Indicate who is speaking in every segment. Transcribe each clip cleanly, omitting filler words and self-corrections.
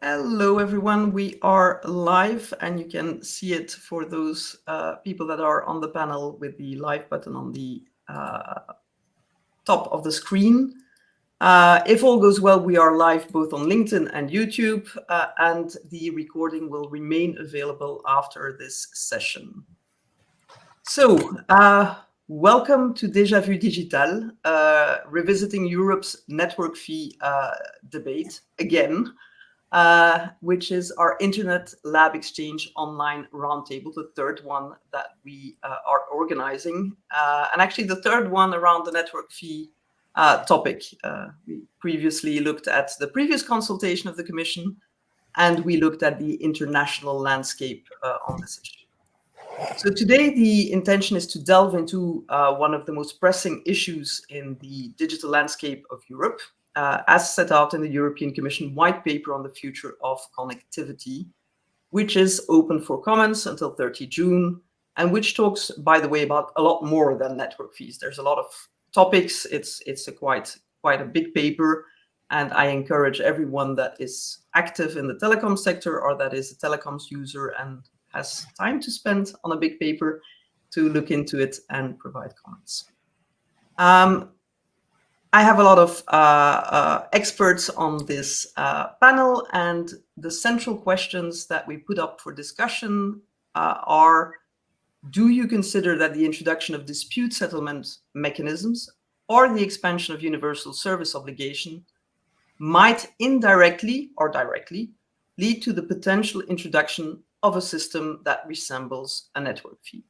Speaker 1: Hello, everyone. We are live, and you can see it for those people that are on the panel with the live button on the top of the screen. If all goes well, we are live both on LinkedIn and YouTube, and the recording will remain available after this session. So, welcome to Déjà Vu Digital, revisiting Europe's network fee debate again. Which is our Internet Lab Exchange online roundtable, the third one that we are organizing. And actually the third one around the network fee topic. We previously looked at the previous consultation of the Commission, and we looked at the international landscape on this issue. So today the intention is to delve into one of the most pressing issues in the digital landscape of Europe, as set out in the European Commission white paper on the future of connectivity, which is open for comments until 30 June, and which talks, by the way, about a lot more than network fees. There's a lot of topics. It's a quite a big paper, and I encourage everyone that is active in the telecom sector or that is a telecoms user and has time to spend on a big paper to look into it and provide comments. I have a lot of experts on this panel, and the central questions that we put up for discussion are: do you consider that the introduction of dispute settlement mechanisms or the expansion of universal service obligation might indirectly or directly lead to the potential introduction of a system that resembles a network fee?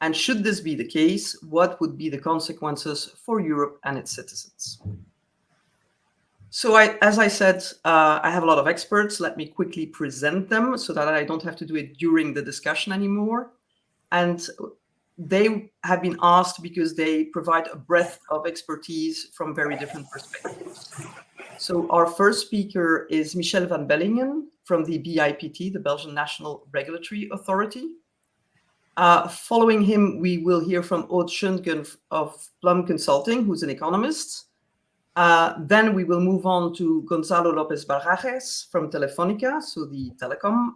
Speaker 1: And should this be the case, what would be the consequences for Europe and its citizens? So as I said, I have a lot of experts. Let me quickly present them so that I don't have to do it during the discussion anymore. And they have been asked because they provide a breadth of expertise from very different perspectives. So our first speaker is Michel van Bellinghen from the BIPT, the Belgian National Regulatory Authority. Following him, we will hear from Aude Schoentgen of Plum Consulting, who's an economist. Then we will move on to Gonzalo López-Barajas from Telefónica, so the telecom,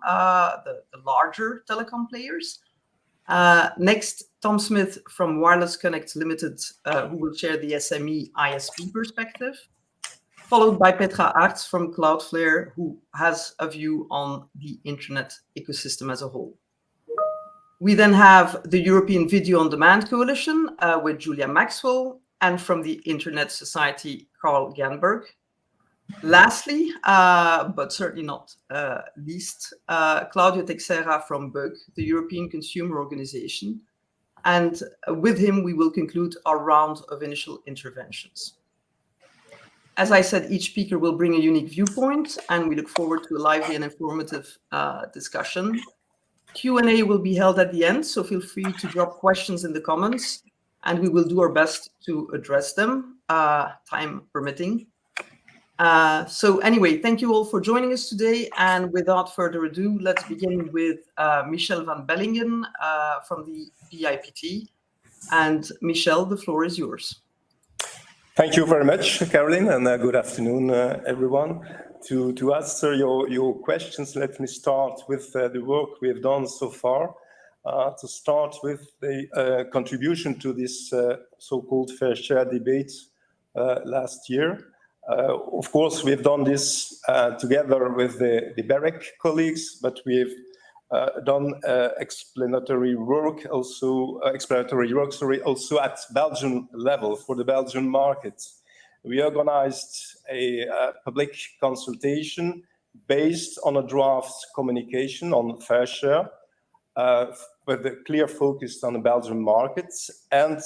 Speaker 1: the larger telecom players. Next, Tom Smyth from Wireless Connect Limited, who will share the SME ISP perspective, followed by Petra Arts from Cloudflare, who has a view on the internet ecosystem as a whole. We then have the European Video on Demand Coalition with Julia Maxwell, and from the Internet Society, Carl Ganberg. Lastly, but certainly not least, Claudio Teixeira from BUG, the European Consumer Organization. And with him, we will conclude our round of initial interventions. As I said, each speaker will bring a unique viewpoint, and we look forward to a lively and informative discussion. Q&A will be held at the end, so feel free to drop questions in the comments, and we will do our best to address them, time permitting. So anyway, thank you all for joining us today, and without further ado, let's begin with Michel van Bellinghen from the BIPT. And Michel, the floor is yours.
Speaker 2: Thank you very much, Caroline, and good afternoon, everyone. To answer your questions, let me start with the work we have done so far. To start with the contribution to this so-called fair share debate last year. Of course, we've done this together with the BEREC colleagues, but we've done explanatory work also at Belgian level for the Belgian market. We organized a public consultation based on a draft communication on fair share, with a clear focus on the Belgian markets. And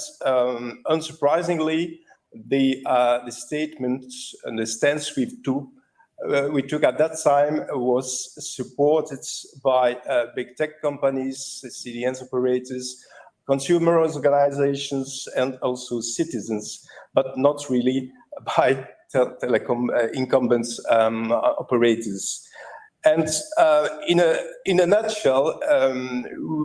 Speaker 2: unsurprisingly, the statement and the stance we took at that time was supported by big tech companies, CDN operators, consumer organizations, and also citizens, but not really by telecom incumbents operators. And in a nutshell,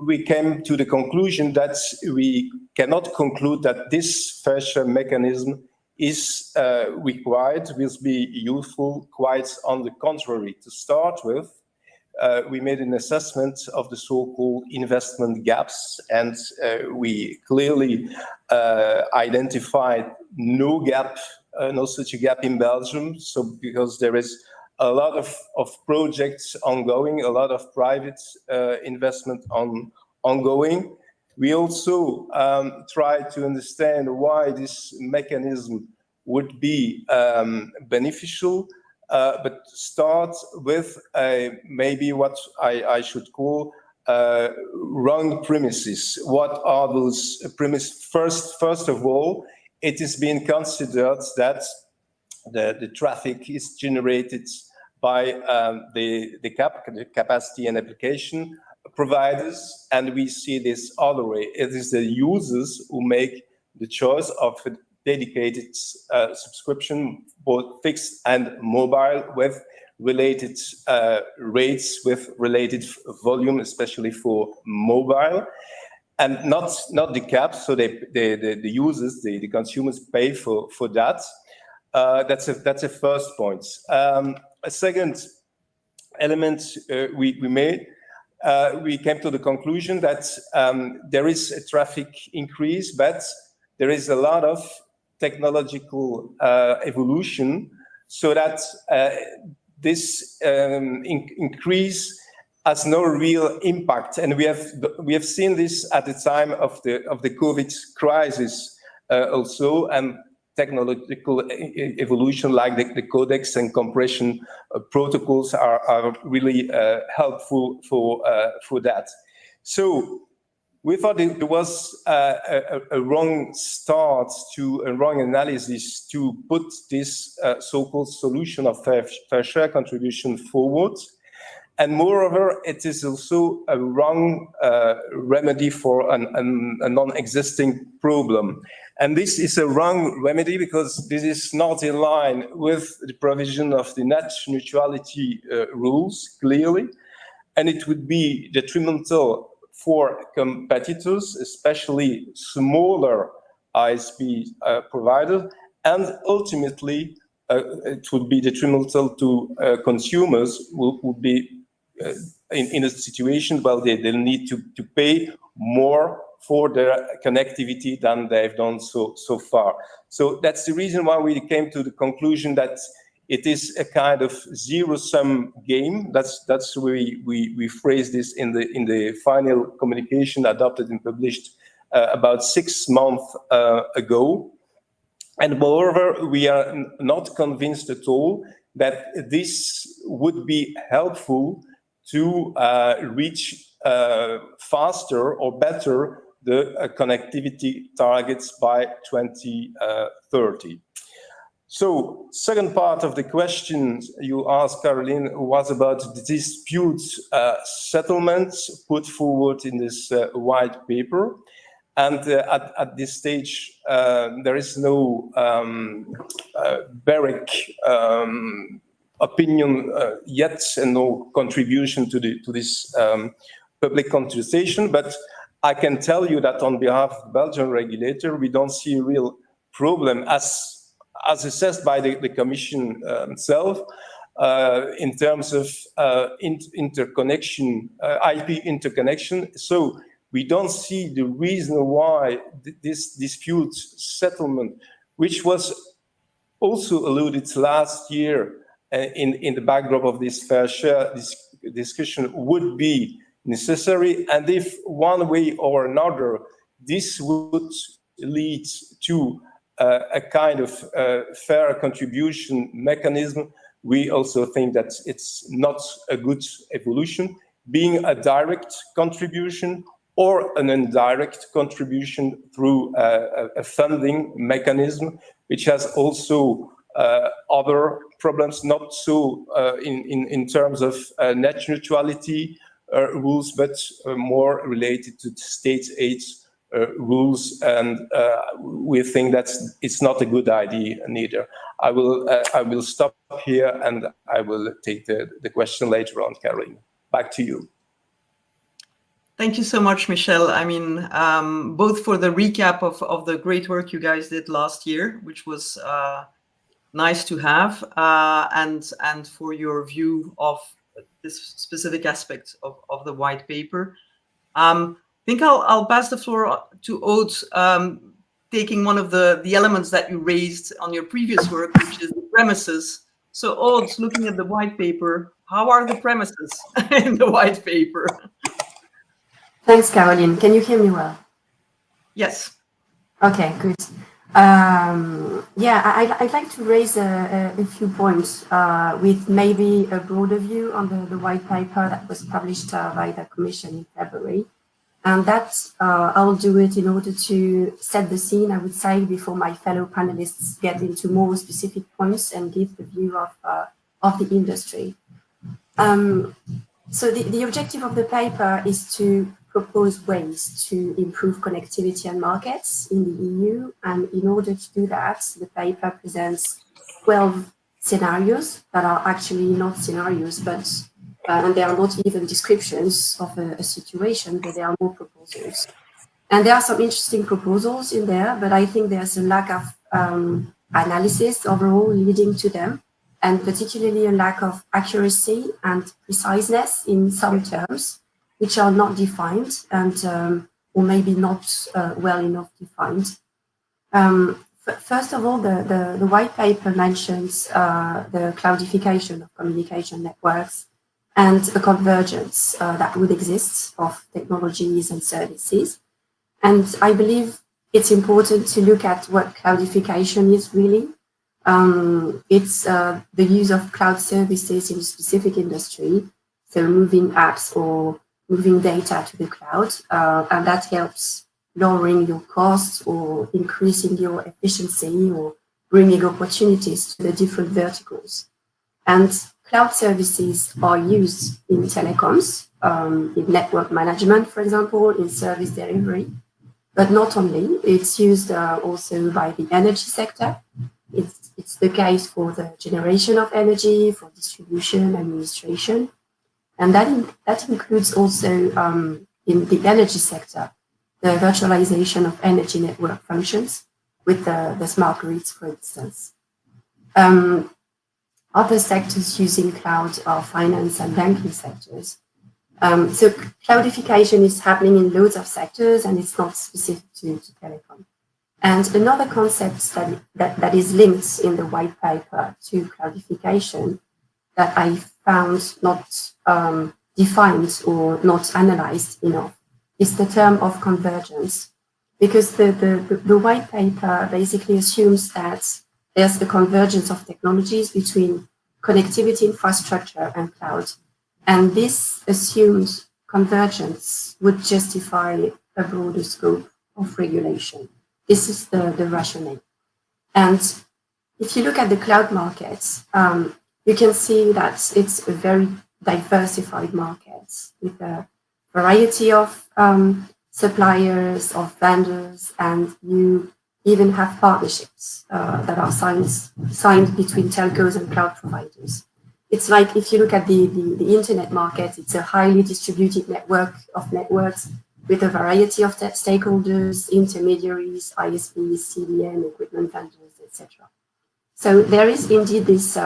Speaker 2: we came to the conclusion that we cannot conclude that this fair share mechanism is required, will be useful. Quite on the contrary. To start with, we made an assessment of the so-called investment gaps, and we clearly identified no gap, no such a gap in Belgium. So because there is a lot of projects ongoing, a lot of private investment ongoing. We also try to understand why this mechanism would be beneficial, but start with maybe what I should call wrong premises. What are those premises? First of all, it is being considered that the traffic is generated by the capacity and application providers, and we see this other way. It is the users who make the choice of a dedicated subscription, both fixed and mobile, with related rates, with related volume, especially for mobile, and not the cap. So the users, the consumers pay for that. That's a first point. A second element we made, we came to the conclusion that there is a traffic increase, but there is a lot of technological evolution, so that this increase has no real impact. And we have seen this at the time of the COVID crisis also, and technological evolution like the codecs and compression protocols are really helpful for that. So we thought it was a wrong start to a wrong analysis to put this so-called solution of fair share contribution forward. And moreover, it is also a wrong remedy for a non-existing problem. And this is a wrong remedy because this is not in line with the provision of the net neutrality rules, clearly. And it would be detrimental for competitors, especially smaller ISP providers, and ultimately it would be detrimental to consumers who would be in a situation where they'll need to pay more for their connectivity than they've done so far. So that's the reason why we came to the conclusion that it is a kind of zero-sum game. That's the way we phrased this in the final communication adopted and published about 6 months ago. And moreover, we are not convinced at all that this would be helpful to reach faster or better the connectivity targets by 2030. So, second part of the question you asked, Caroline, was about the dispute settlements put forward in this white paper. And at this stage, there is no BEREC opinion yet, and no contribution to this public consultation. But I can tell you that on behalf of the Belgian regulator, we don't see a real problem as assessed by the Commission itself in terms of interconnection, IP interconnection. So we don't see the reason why this dispute settlement, which was also alluded last year in the backdrop of this fair share discussion, would be necessary. And if one way or another, this would lead to a kind of fair contribution mechanism, we also think that it's not a good evolution, being a direct contribution or an indirect contribution through a funding mechanism, which has also other problems, not so in terms of net neutrality rules, but more related to state aid rules, and we think that it's not a good idea neither. I will stop here, and I will take the question later on, Caroline. Back to you.
Speaker 1: Thank you so much, Michel. I mean, both for the recap of the great work you guys did last year, which was nice to have, and for your view of this specific aspect of the white paper. I think I'll pass the floor to Aude, taking one of the elements that you raised on your previous work, which is the premises. So Aude, looking at the white paper, how are the premises in the white paper?
Speaker 3: Thanks, Caroline. Can you hear me well?
Speaker 1: Yes.
Speaker 3: Okay, good. Yeah, I'd like to raise a few points with maybe a broader view on the white paper that was published by the Commission in February. And that I'll do it in order to set the scene, I would say, before my fellow panelists get into more specific points and give the view of the industry. So the objective of the paper is to propose ways to improve connectivity and markets in the EU. And in order to do that, the paper presents 12 scenarios that are actually not scenarios, but and they are not even descriptions of a situation, but they are more proposals. And there are some interesting proposals in there, but I think there's a lack of analysis overall leading to them, and particularly a lack of accuracy and preciseness in some terms, which are not defined and or maybe not well enough defined. First of all, the white paper mentions the cloudification of communication networks and a convergence that would exist of technologies and services. And I believe it's important to look at what cloudification is really. It's the use of cloud services in a specific industry, so moving apps or moving data to the cloud, and that helps lowering your costs or increasing your efficiency or bringing opportunities to the different verticals. And cloud services are used in telecoms, in network management, for example, in service delivery, but not only. It's used also by the energy sector. It's the case for the generation of energy, for distribution, administration. And that includes also in the energy sector, the virtualization of energy network functions with the smart grids, for instance. Other sectors using cloud are finance and banking sectors. So cloudification is happening in loads of sectors and it's not specific to telecom. And another concept that is linked in the white paper to cloudification that I found not defined or not analyzed enough is the term of convergence, because the white paper basically assumes that there's the convergence of technologies between connectivity infrastructure and cloud. And this assumed convergence would justify a broader scope of regulation. This is the rationale. And if you look at the cloud markets, you can see that it's a very diversified market with a variety of suppliers, of vendors, and you even have partnerships that are signed between telcos and cloud providers. It's like if you look at the internet market, it's a highly distributed network of networks with a variety of stakeholders, intermediaries, ISPs, CDN, equipment vendors, etc. So there is indeed this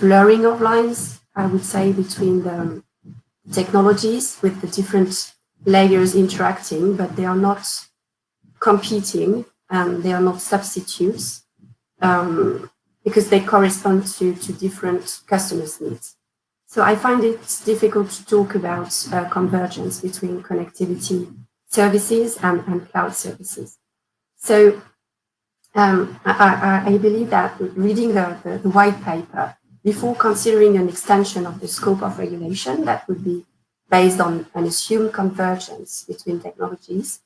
Speaker 3: blurring of lines, I would say, between the technologies with the different layers interacting, but they are not competing and they are not substitutes because they correspond to different customers' needs. So I find it difficult to talk about convergence between connectivity services and cloud services. So I believe that reading the white paper, before considering an extension of the scope of regulation that would be based on an assumed convergence between technologies,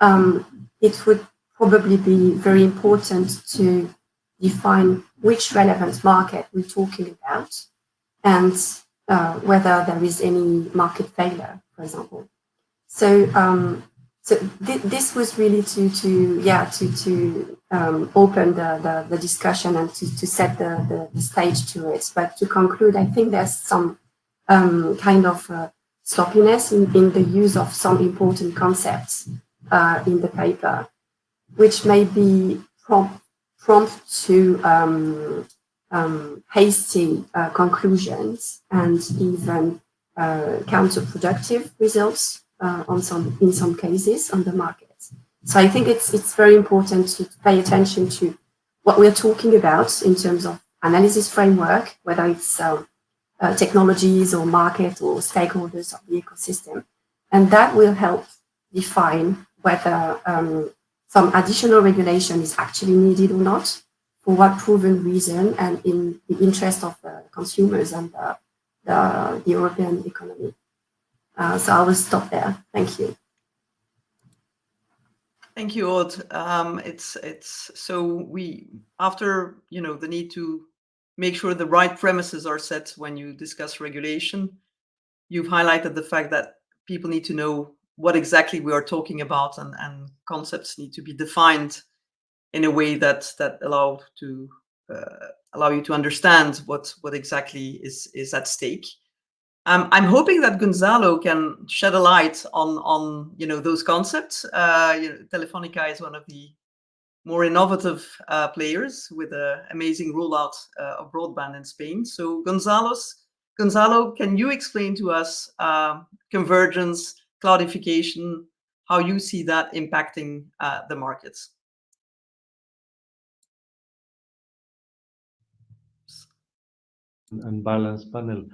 Speaker 3: it would probably be very important to define which relevant market we're talking about and whether there is any market failure, for example. So, this was really to open the discussion and to set the stage to it. But to conclude, I think there's some kind of sloppiness in the use of some important concepts in the paper, which may be prompt to hasty conclusions and even counterproductive results in some cases on the market. So I think it's very important to pay attention to what we're talking about in terms of analysis framework, whether it's technologies or market or stakeholders of the ecosystem. And that will help define whether some additional regulation is actually needed or not, for what proven reason, and in the interest of the consumers and the European economy. So I will stop there. Thank you.
Speaker 1: Thank you, Aude. It's so we, after the need to make sure the right premises are set when you discuss regulation, you've highlighted the fact that people need to know what exactly we are talking about, and concepts need to be defined in a way that allow you to understand what exactly is at stake. I'm hoping that Gonzalo can shed a light on those concepts. Telefónica is one of the more innovative players with an amazing rollout of broadband in Spain. So Gonzalo, can you explain to us convergence, cloudification, how you see that impacting the markets?
Speaker 4: And balanced panel.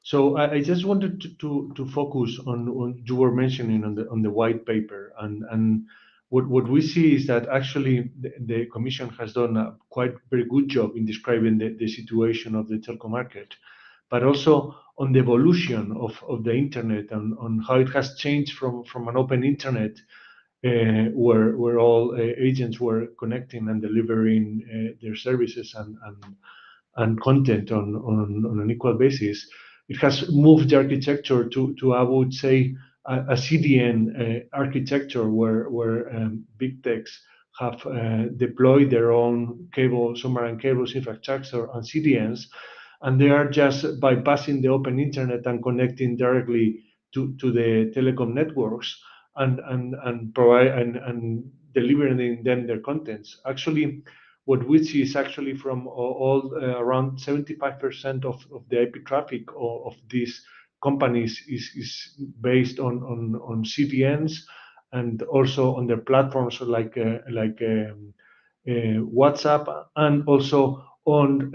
Speaker 4: So I just wanted to focus on you were mentioning on the white paper, and what we see is that actually the Commission has done a quite very good job in describing the situation of the telco market, but also on the evolution of the internet and on how it has changed from an open internet where all agents were connecting and delivering their services and content on an equal basis. It has moved the architecture to I would say, a CDN architecture where big techs have deployed their own submarine cables infrastructure and CDNs, and they are just bypassing the open internet and connecting directly to the telecom networks and delivering them their contents. Actually, what we see is actually from all around 75% of the IP traffic of these companies is based on CDNs, and also on their platforms like WhatsApp, and also on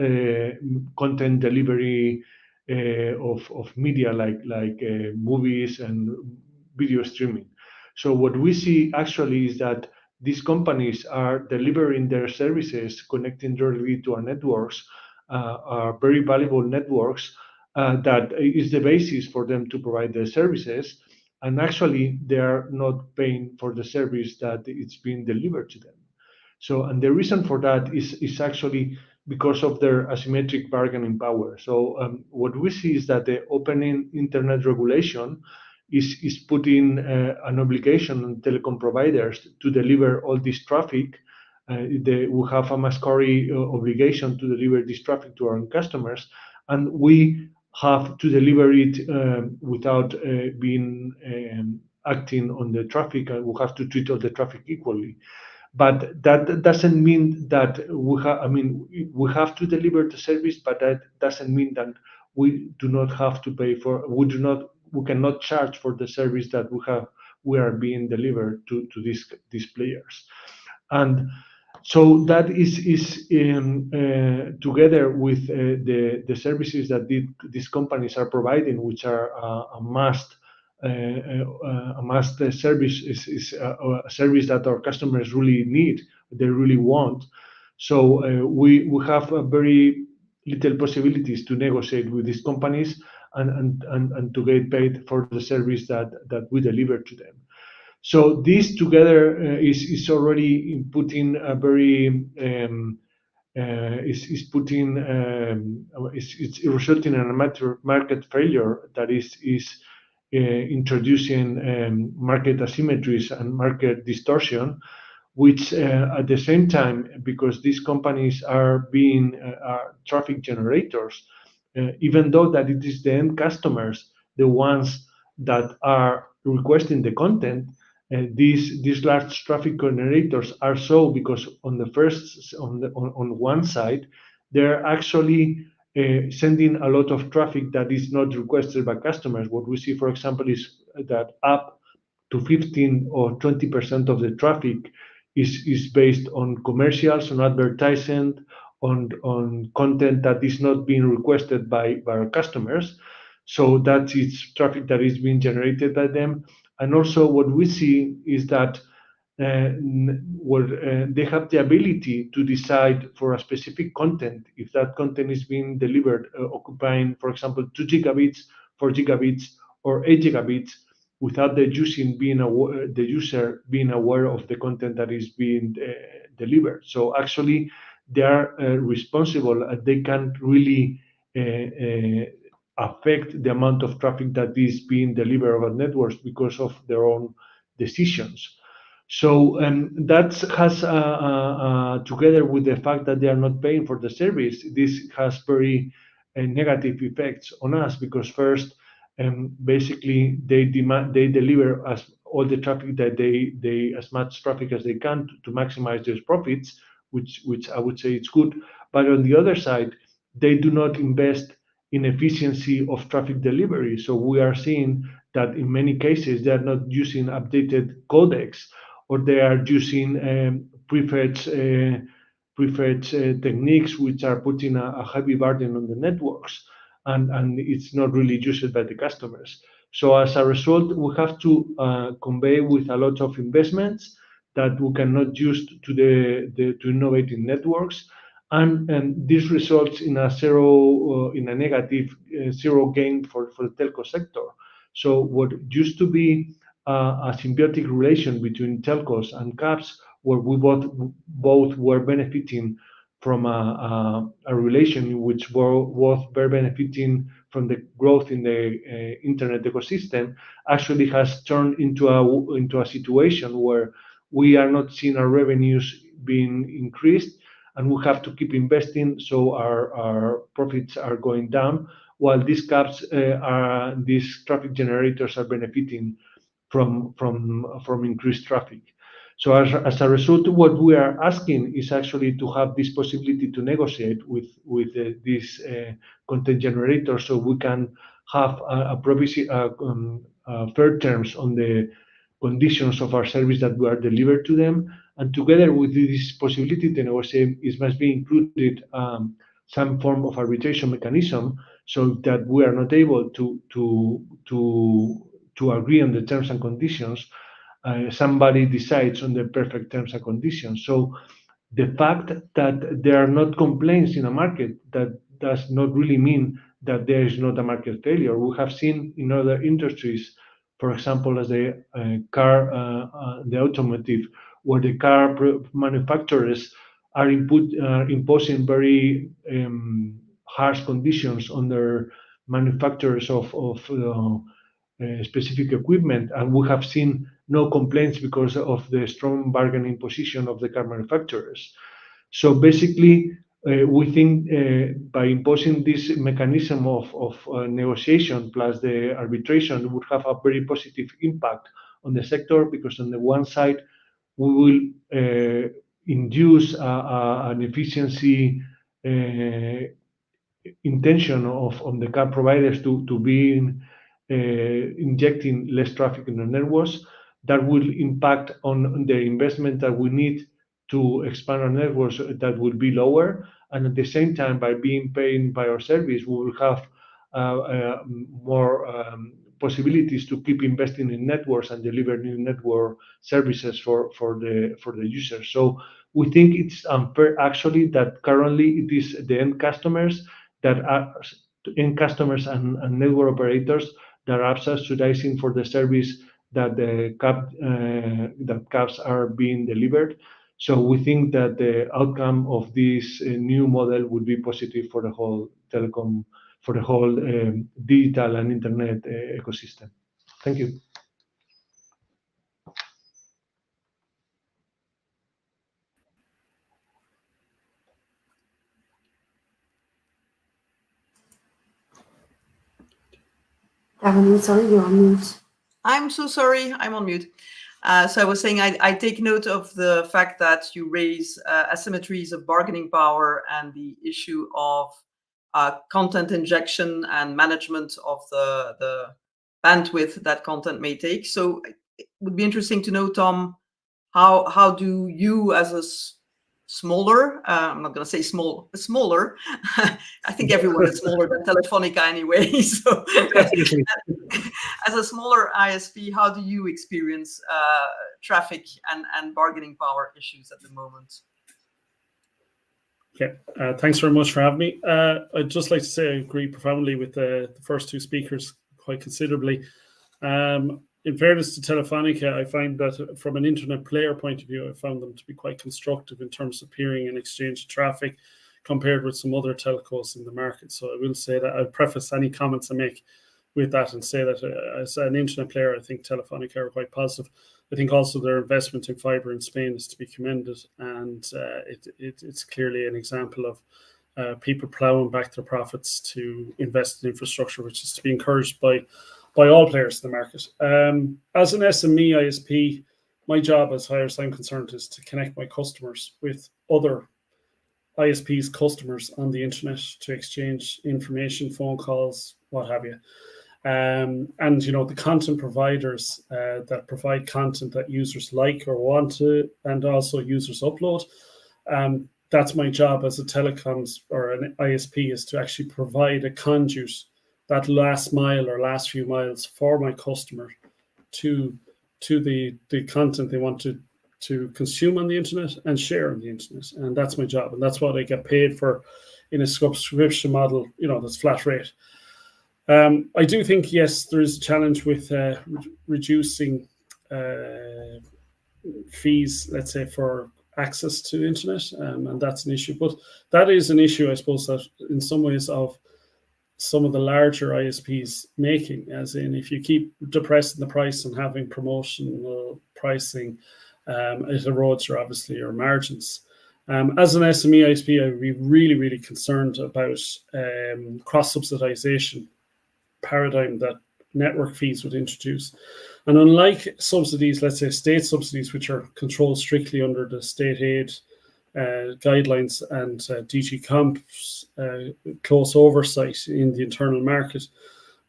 Speaker 4: content delivery of media like movies and video streaming. So what we see actually is that these companies are delivering their services, connecting directly to our networks, are very valuable networks that is the basis for them to provide their services. And actually, they are not paying for the service that it's being delivered to them. So, and the reason for that is actually because of their asymmetric bargaining power. So what we see is that the open internet regulation is putting an obligation on telecom providers to deliver all this traffic. We have a Mascari obligation to deliver this traffic to our customers, and we have to deliver it without being acting on the traffic, and we have to treat all the traffic equally. But that doesn't mean that we have to deliver the service, but that doesn't mean that we do not have to pay for. We cannot charge for the service that we are being delivered to these players. And so that is together with the services that these companies are providing, which are a must service, is a service that our customers really need, they really want. So we have very little possibilities to negotiate with these companies and to get paid for the service that we deliver to them. So this together is already putting a very it's resulting in a market failure that is introducing market asymmetries and market distortion, which at the same time, because these companies are being traffic generators, even though that it is the end customers, the ones that are requesting the content, these large traffic generators are so because on one side they're actually sending a lot of traffic that is not requested by customers. What we see, for example, is that up to 15 or 20% of the traffic is based on commercials, on advertising, on content that is not being requested by our customers. So that is traffic that is being generated by them. And also what we see is that they have the ability to decide for a specific content, if that content is being delivered occupying, for example, 2 gigabits, 4 gigabits, or 8 gigabits, without the user being aware of the content that is being delivered. So actually, they are responsible. They can't really affect the amount of traffic that is being delivered over networks because of their own decisions. So that has, together with the fact that they are not paying for the service, this has very negative effects on us because first, basically they deliver as all the traffic that they as much traffic as they can to maximize their profits, which I would say it's good. But on the other side, they do not invest in efficiency of traffic delivery. So we are seeing that in many cases they are not using updated codecs, or they are using preferred techniques which are putting a heavy burden on the networks, and it's not really used by the customers. So as a result, we have to convey with a lot of investments that we cannot use to innovate in networks, and this results in a negative zero gain for the telco sector. So what used to be a symbiotic relation between telcos and CAPs, where we both were benefiting from a relation in which both were benefiting from the growth in the internet ecosystem, actually has turned into a situation where we are not seeing our revenues being increased, and we have to keep investing, so our profits are going down, while these CAPs these traffic generators are benefiting from increased traffic. So as a result, what we are asking is actually to have this possibility to negotiate with these content generators, so we can have fair terms on the conditions of our service that we are delivered to them. And together with this possibility to negotiate, it must be included some form of arbitration mechanism, so that we are not able to agree on the terms and conditions. Somebody decides on the perfect terms and conditions. So the fact that there are not complaints in a market, that does not really mean that there is not a market failure. We have seen in other industries, for example, as the automotive, where the car manufacturers are imposing very harsh conditions on their manufacturers of specific equipment, and we have seen no complaints because of the strong bargaining position of the car manufacturers. So basically, we think by imposing this mechanism of negotiation plus the arbitration would have a very positive impact on the sector, because on the one side, we will induce an efficiency intention on the car providers to be injecting less traffic in the networks. That will impact on the investment that we need to expand our networks, that will be lower. And at the same time, by being paid by our service, we will have more possibilities to keep investing in networks and deliver new network services for the users. So we think it's unfair, actually, that currently it is the end customers and network operators that are subsidizing for the service that the CAPs are being delivered. So we think that the outcome of this new model would be positive for the whole telecom, for the whole digital and internet ecosystem. Thank you.
Speaker 3: Caroline, sorry, you're on mute.
Speaker 1: I'm so sorry, I'm on mute. So I was saying I take note of the fact that you raise asymmetries of bargaining power and the issue of content injection and management of the bandwidth that content may take. So it would be interesting to know, Tom, how do you as a smaller, I'm not going to say smaller, I think everyone is smaller than Telefónica anyway. So as a smaller ISP, how do you experience traffic and bargaining power issues at the moment?
Speaker 5: Okay, thanks very much for having me. I'd just like to say I agree profoundly with the first two speakers quite considerably. In fairness to Telefónica, I find that from an internet player point of view, I found them to be quite constructive in terms of peering and exchange traffic compared with some other telcos in the market. So I will say that I'll preface any comments I make with that and say that as an internet player, I think Telefónica are quite positive. I think also their investment in fibre in Spain is to be commended, and it's clearly an example of people ploughing back their profits to invest in infrastructure, which is to be encouraged by all players in the market. As an SME ISP, my job, as far as I'm concerned, is to connect my customers with other ISPs' customers on the internet to exchange information, phone calls, what have you. And the content providers that provide content that users like or want to, and also users upload. That's my job as a telecoms or an ISP, is to actually provide a conduit, that last mile or last few miles for my customer to the content they want to consume on the internet and share on the internet. And that's my job. And that's what I get paid for in a subscription model, that's flat rate. I do think, yes, there is a challenge with reducing fees, let's say, for access to the internet, and that's an issue. But that is an issue, I suppose, that in some ways of some of the larger ISPs making, as in if you keep depressing the price and having promotional pricing, it erodes your margins. As an SME ISP, I would be really, really concerned about cross-subsidization paradigm that network fees would introduce. And unlike subsidies, let's say state subsidies, which are controlled strictly under the state aid guidelines and DG Comp's close oversight in the internal market,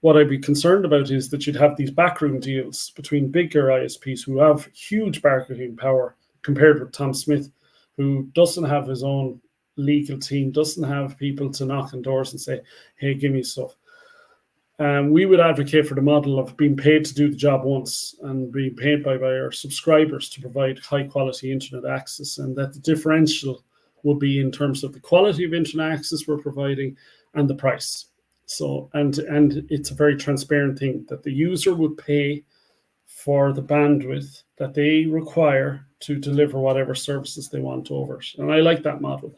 Speaker 5: what I'd be concerned about is that you'd have these backroom deals between bigger ISPs who have huge bargaining power compared with Tom Smyth, who doesn't have his own legal team, doesn't have people to knock on doors and say, hey, give me stuff. We would advocate for the model of being paid to do the job once and being paid by our subscribers to provide high quality internet access, and that the differential would be in terms of the quality of internet access we're providing and the price. So, and it's a very transparent thing that the user would pay for the bandwidth that they require to deliver whatever services they want over it. And I like that model.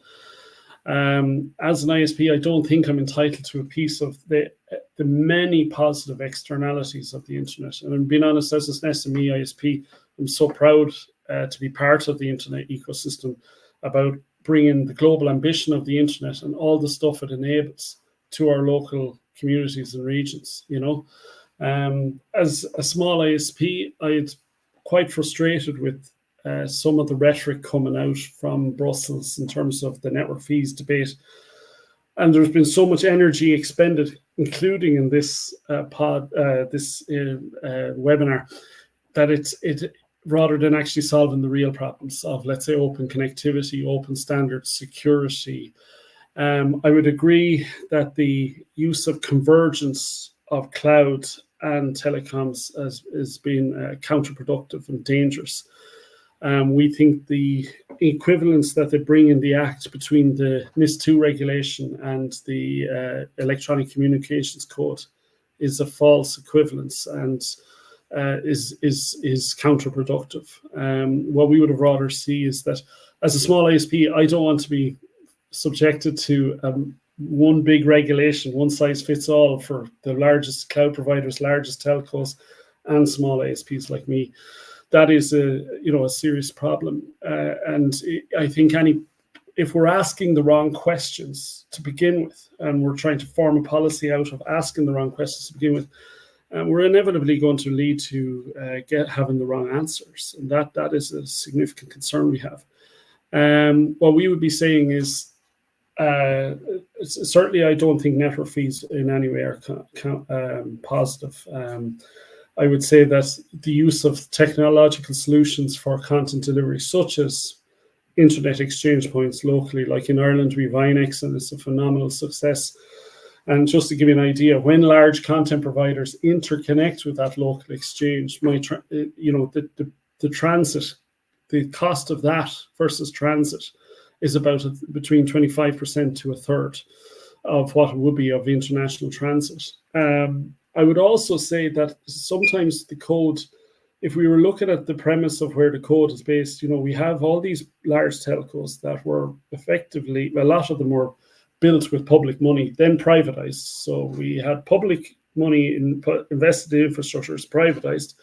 Speaker 5: As an ISP, I don't think I'm entitled to a piece of the many positive externalities of the internet. And I'm being honest, as an SME ISP, I'm so proud to be part of the internet ecosystem, about bringing the global ambition of the internet and all the stuff it enables to our local communities and regions. As a small ISP, I'm quite frustrated with some of the rhetoric coming out from Brussels in terms of the network fees debate. And there's been so much energy expended, including in this webinar, that it rather than actually solving the real problems of, let's say, open connectivity, open standards, security. I would agree that the use of convergence of cloud and telecoms has been counterproductive and dangerous. We think the equivalence that they bring in the Act between the NIS2 regulation and the Electronic Communications Code is a false equivalence and is counterproductive. What we would have rather see is that as a small ISP, I don't want to be subjected to one big regulation, one size fits all for the largest cloud providers, largest telcos, and small ISPs like me. That is a serious problem. And I think if we're asking the wrong questions to begin with, and we're trying to form a policy out of asking the wrong questions to begin with, we're inevitably going to lead to having the wrong answers. And that is a significant concern we have. What we would be saying is, certainly I don't think network fees in any way are positive. I would say that the use of technological solutions for content delivery, such as internet exchange points locally, like in Ireland, we have Inex, and it's a phenomenal success. And just to give you an idea, when large content providers interconnect with that local exchange, the transit, the cost of that versus transit is about between 25% to a third of what it would be of international transit. I would also say that sometimes the code, if we were looking at the premise of where the code is based, we have all these large telcos that were effectively, a lot of them were built with public money, then privatized. So we had public money invested in infrastructure, is privatized.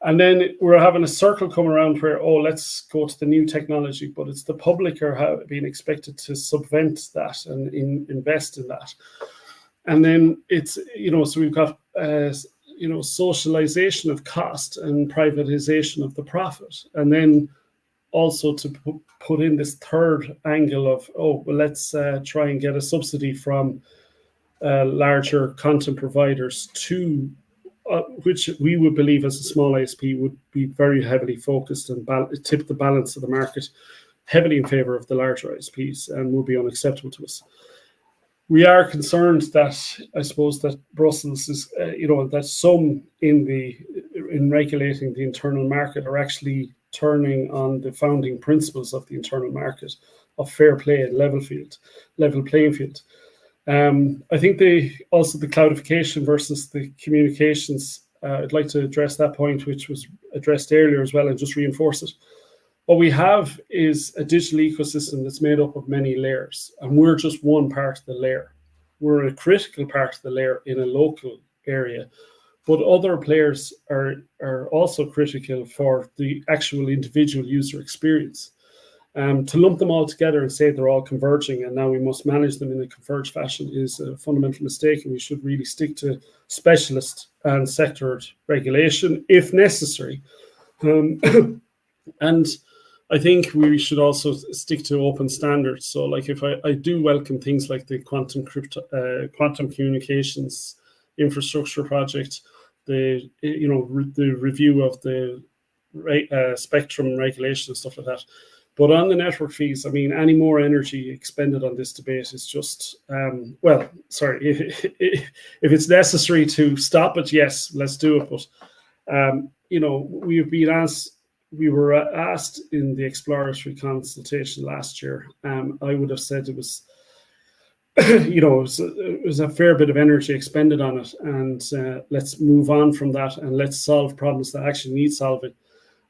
Speaker 5: And then we're having a circle come around where, let's go to the new technology, but it's the public are being expected to subvent that and invest in that. And then it's, so we've got, socialization of cost and privatization of the profit. And then also to put in this third angle of, let's try and get a subsidy from larger content providers to which we would believe as a small ISP would be very heavily focused and tip the balance of the market heavily in favor of the larger ISPs and would be unacceptable to us. We are concerned that, I suppose, that Brussels is, that some in regulating the internal market are actually turning on the founding principles of the internal market of fair play and level playing field. I think the cloudification versus the communications, I'd like to address that point, which was addressed earlier as well, and just reinforce it. What we have is a digital ecosystem that's made up of many layers, and we're just one part of the layer. We're a critical part of the layer in a local area, but other players are also critical for the actual individual user experience. To lump them all together and say they're all converging and now we must manage them in a converged fashion is a fundamental mistake, and we should really stick to specialist and sectored regulation if necessary. And I think we should also stick to open standards. So, like, if I do welcome things like the quantum communications infrastructure project, the review of the spectrum regulation and stuff like that. But on the network fees, I mean, any more energy expended on this debate is just, if it's necessary to stop it, yes, let's do it. But, we were asked in the exploratory consultation last year, I would have said it was, it was a fair bit of energy expended on it, and let's move on from that and let's solve problems that actually need solving.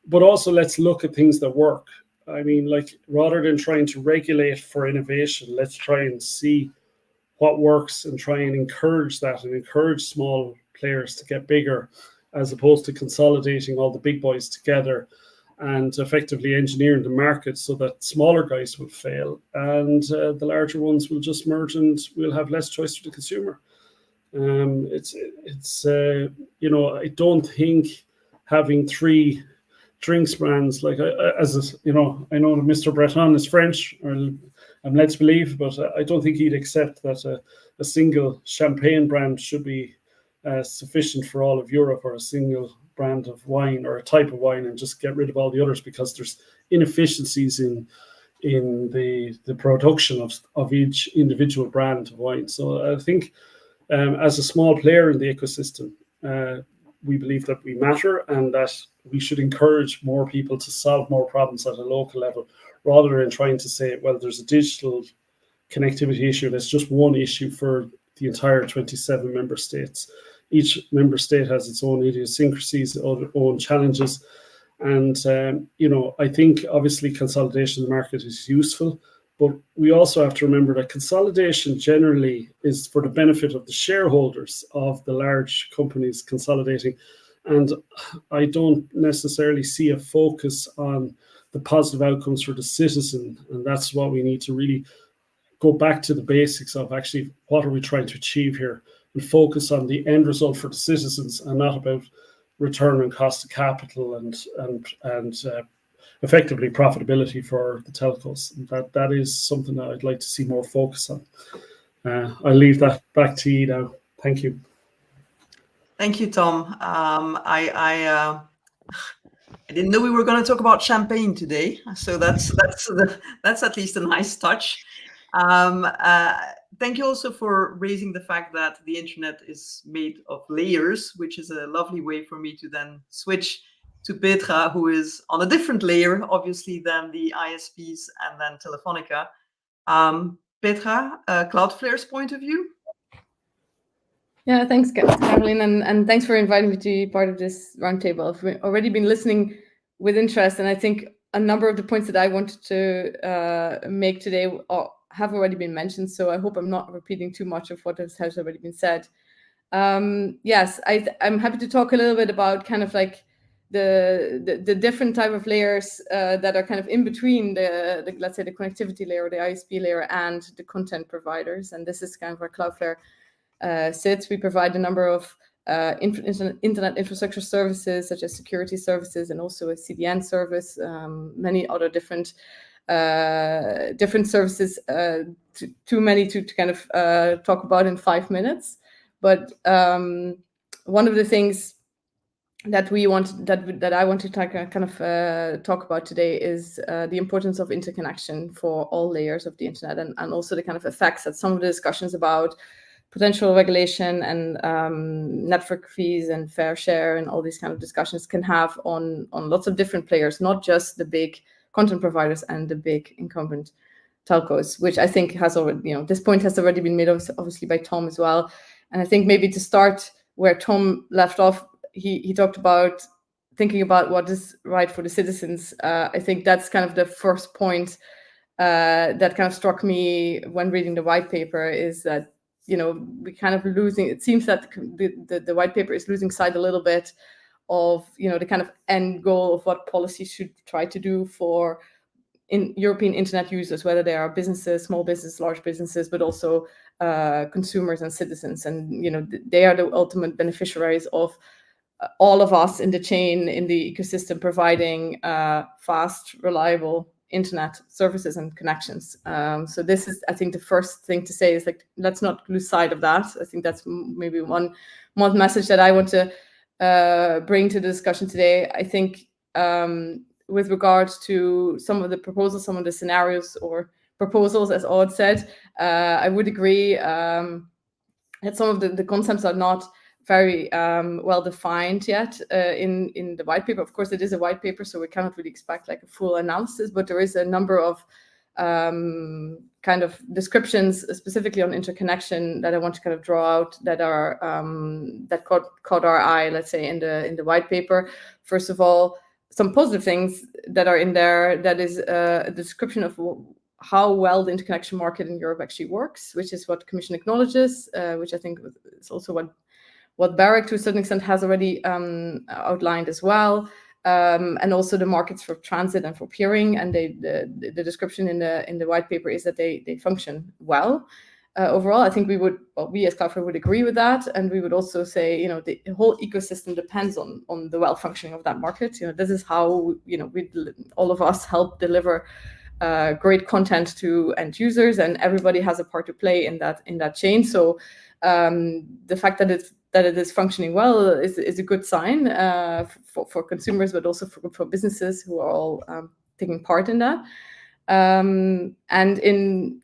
Speaker 5: But also let's look at things that work. I mean, like, rather than trying to regulate for innovation, let's try and see what works and try and encourage that and encourage small players to get bigger, as opposed to consolidating all the big boys together and effectively engineering the market so that smaller guys will fail and the larger ones will just merge and we'll have less choice for the consumer. I don't think having three drinks brands, like, I know Mr. Breton is French, or I'm led to believe, but I don't think he'd accept that a single champagne brand should be sufficient for all of Europe, or a single brand of wine or a type of wine, and just get rid of all the others because there's inefficiencies in the production of each individual brand of wine. So I think as a small player in the ecosystem, we believe that we matter and that we should encourage more people to solve more problems at a local level, rather than trying to say, well, there's a digital connectivity issue. That's just one issue for the entire 27 member states. Each member state has its own idiosyncrasies, own challenges. And, I think obviously consolidation in the market is useful, but we also have to remember that consolidation generally is for the benefit of the shareholders of the large companies consolidating. And I don't necessarily see a focus on the positive outcomes for the citizen. And that's what we need to really go back to the basics of actually what are we trying to achieve here. and focus on the end result for the citizens and not about return on cost of capital and effectively profitability for the telcos. That is something that I'd like to see more focus on. I'll leave that back to you now. Thank you.
Speaker 1: Thank you, Tom. I didn't know we were going to talk about champagne today, so that's at least a nice touch. Thank you also for raising the fact that the internet is made of layers, which is a lovely way for me to then switch to Petra, who is on a different layer, obviously, than the ISPs and then Telefónica. Petra, Cloudflare's point of view?
Speaker 6: Yeah, thanks, Caroline, and thanks for inviting me to be part of this roundtable. I've already been listening with interest, and I think a number of the points that I wanted to make today have already been mentioned, so I hope I'm not repeating too much of what has already been said. Yes, I'm happy to talk a little bit about kind of like the different type of layers that are kind of in between the let's say the connectivity layer, the ISP layer, and the content providers, and this is kind of where Cloudflare sits. We provide a number of internet infrastructure services, such as security services and also a CDN service, many other different services, too many to kind of talk about in 5 minutes. But one of the things that I want to kind of talk about today is the importance of interconnection for all layers of the internet, and also the kind of effects that some of the discussions about potential regulation and network fees and fair share and all these kind of discussions can have on lots of different players, not just the big content providers and the big incumbent telcos, which I think has already, this point has already been made obviously by Tom as well. And I think maybe to start where Tom left off, he talked about thinking about what is right for the citizens. I think that's kind of the first point that kind of struck me when reading the white paper, is that we kind of losing, it seems that the white paper is losing sight a little bit of the kind of end goal of what policy should try to do for European internet users, whether they are businesses, small businesses, large businesses, but also consumers and citizens. And they are the ultimate beneficiaries of all of us in the chain, in the ecosystem, providing fast, reliable internet services and connections. So this is, I think, the first thing to say is, like, let's not lose sight of that. I think that's maybe one message that I want to bring to the discussion today. I think with regards to some of the proposals, some of the scenarios or proposals, as Aude said, I would agree that some of the concepts are not very well defined yet in the white paper. Of course, it is a white paper, so we cannot really expect like a full analysis, but there is a number of kind of descriptions specifically on interconnection that I want to kind of draw out that are that caught our eye, let's say, in the white paper. First of all, some positive things that are in there, that is a description of how well the interconnection market in Europe actually works, which is what the Commission acknowledges, which I think is also what Barrick to a certain extent has already outlined as well, and also the markets for transit and for peering. And the description in the white paper is that they function well. Overall, I think we as Cloudflare would agree with that, and we would also say, the whole ecosystem depends on the well functioning of that market. This is how all of us help deliver great content to end users, and everybody has a part to play in that chain. So the fact that it is functioning well is a good sign for consumers, but also for businesses who are all taking part in that. And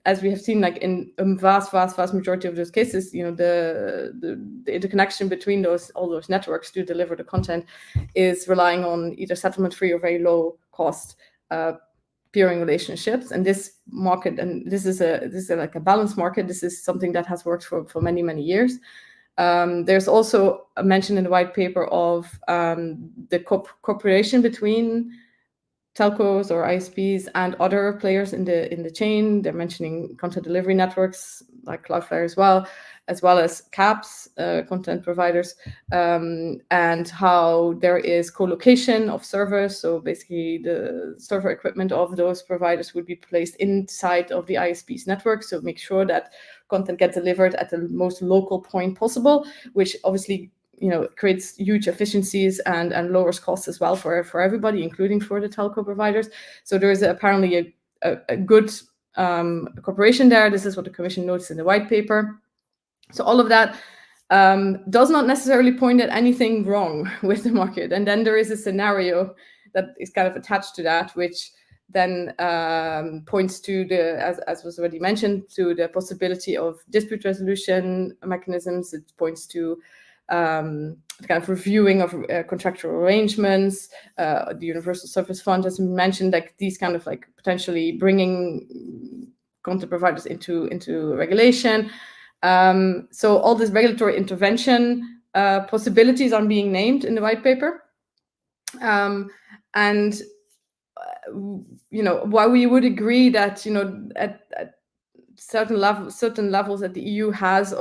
Speaker 6: as we have seen, like in a vast majority of those cases, the interconnection between all those networks to deliver the content is relying on either settlement-free or very low cost peering relationships. And this market, and this is like a balanced market. This is something that has worked for many years. There's also a mention in the white paper of the cooperation between telcos or ISPs and other players in the chain. They're mentioning content delivery networks like Cloudflare as well as CAPs, content providers, and how there is co-location of servers. So basically the server equipment of those providers would be placed inside of the ISP's network. So make sure that content get delivered at the most local point possible, which obviously creates huge efficiencies and lowers costs as well for everybody, including for the telco providers. So there is apparently a good cooperation there. This is what the Commission notes in the white paper. So all of that does not necessarily point at anything wrong with the market. And then there is a scenario that is kind of attached to that, which then points to as was already mentioned, to the possibility of dispute resolution mechanisms. It points to kind of reviewing of contractual arrangements. The Universal Service Fund has been mentioned, like these kind of like potentially bringing content providers into regulation. So all this regulatory intervention possibilities are being named in the white paper. And while we would agree that at certain levels that the EU has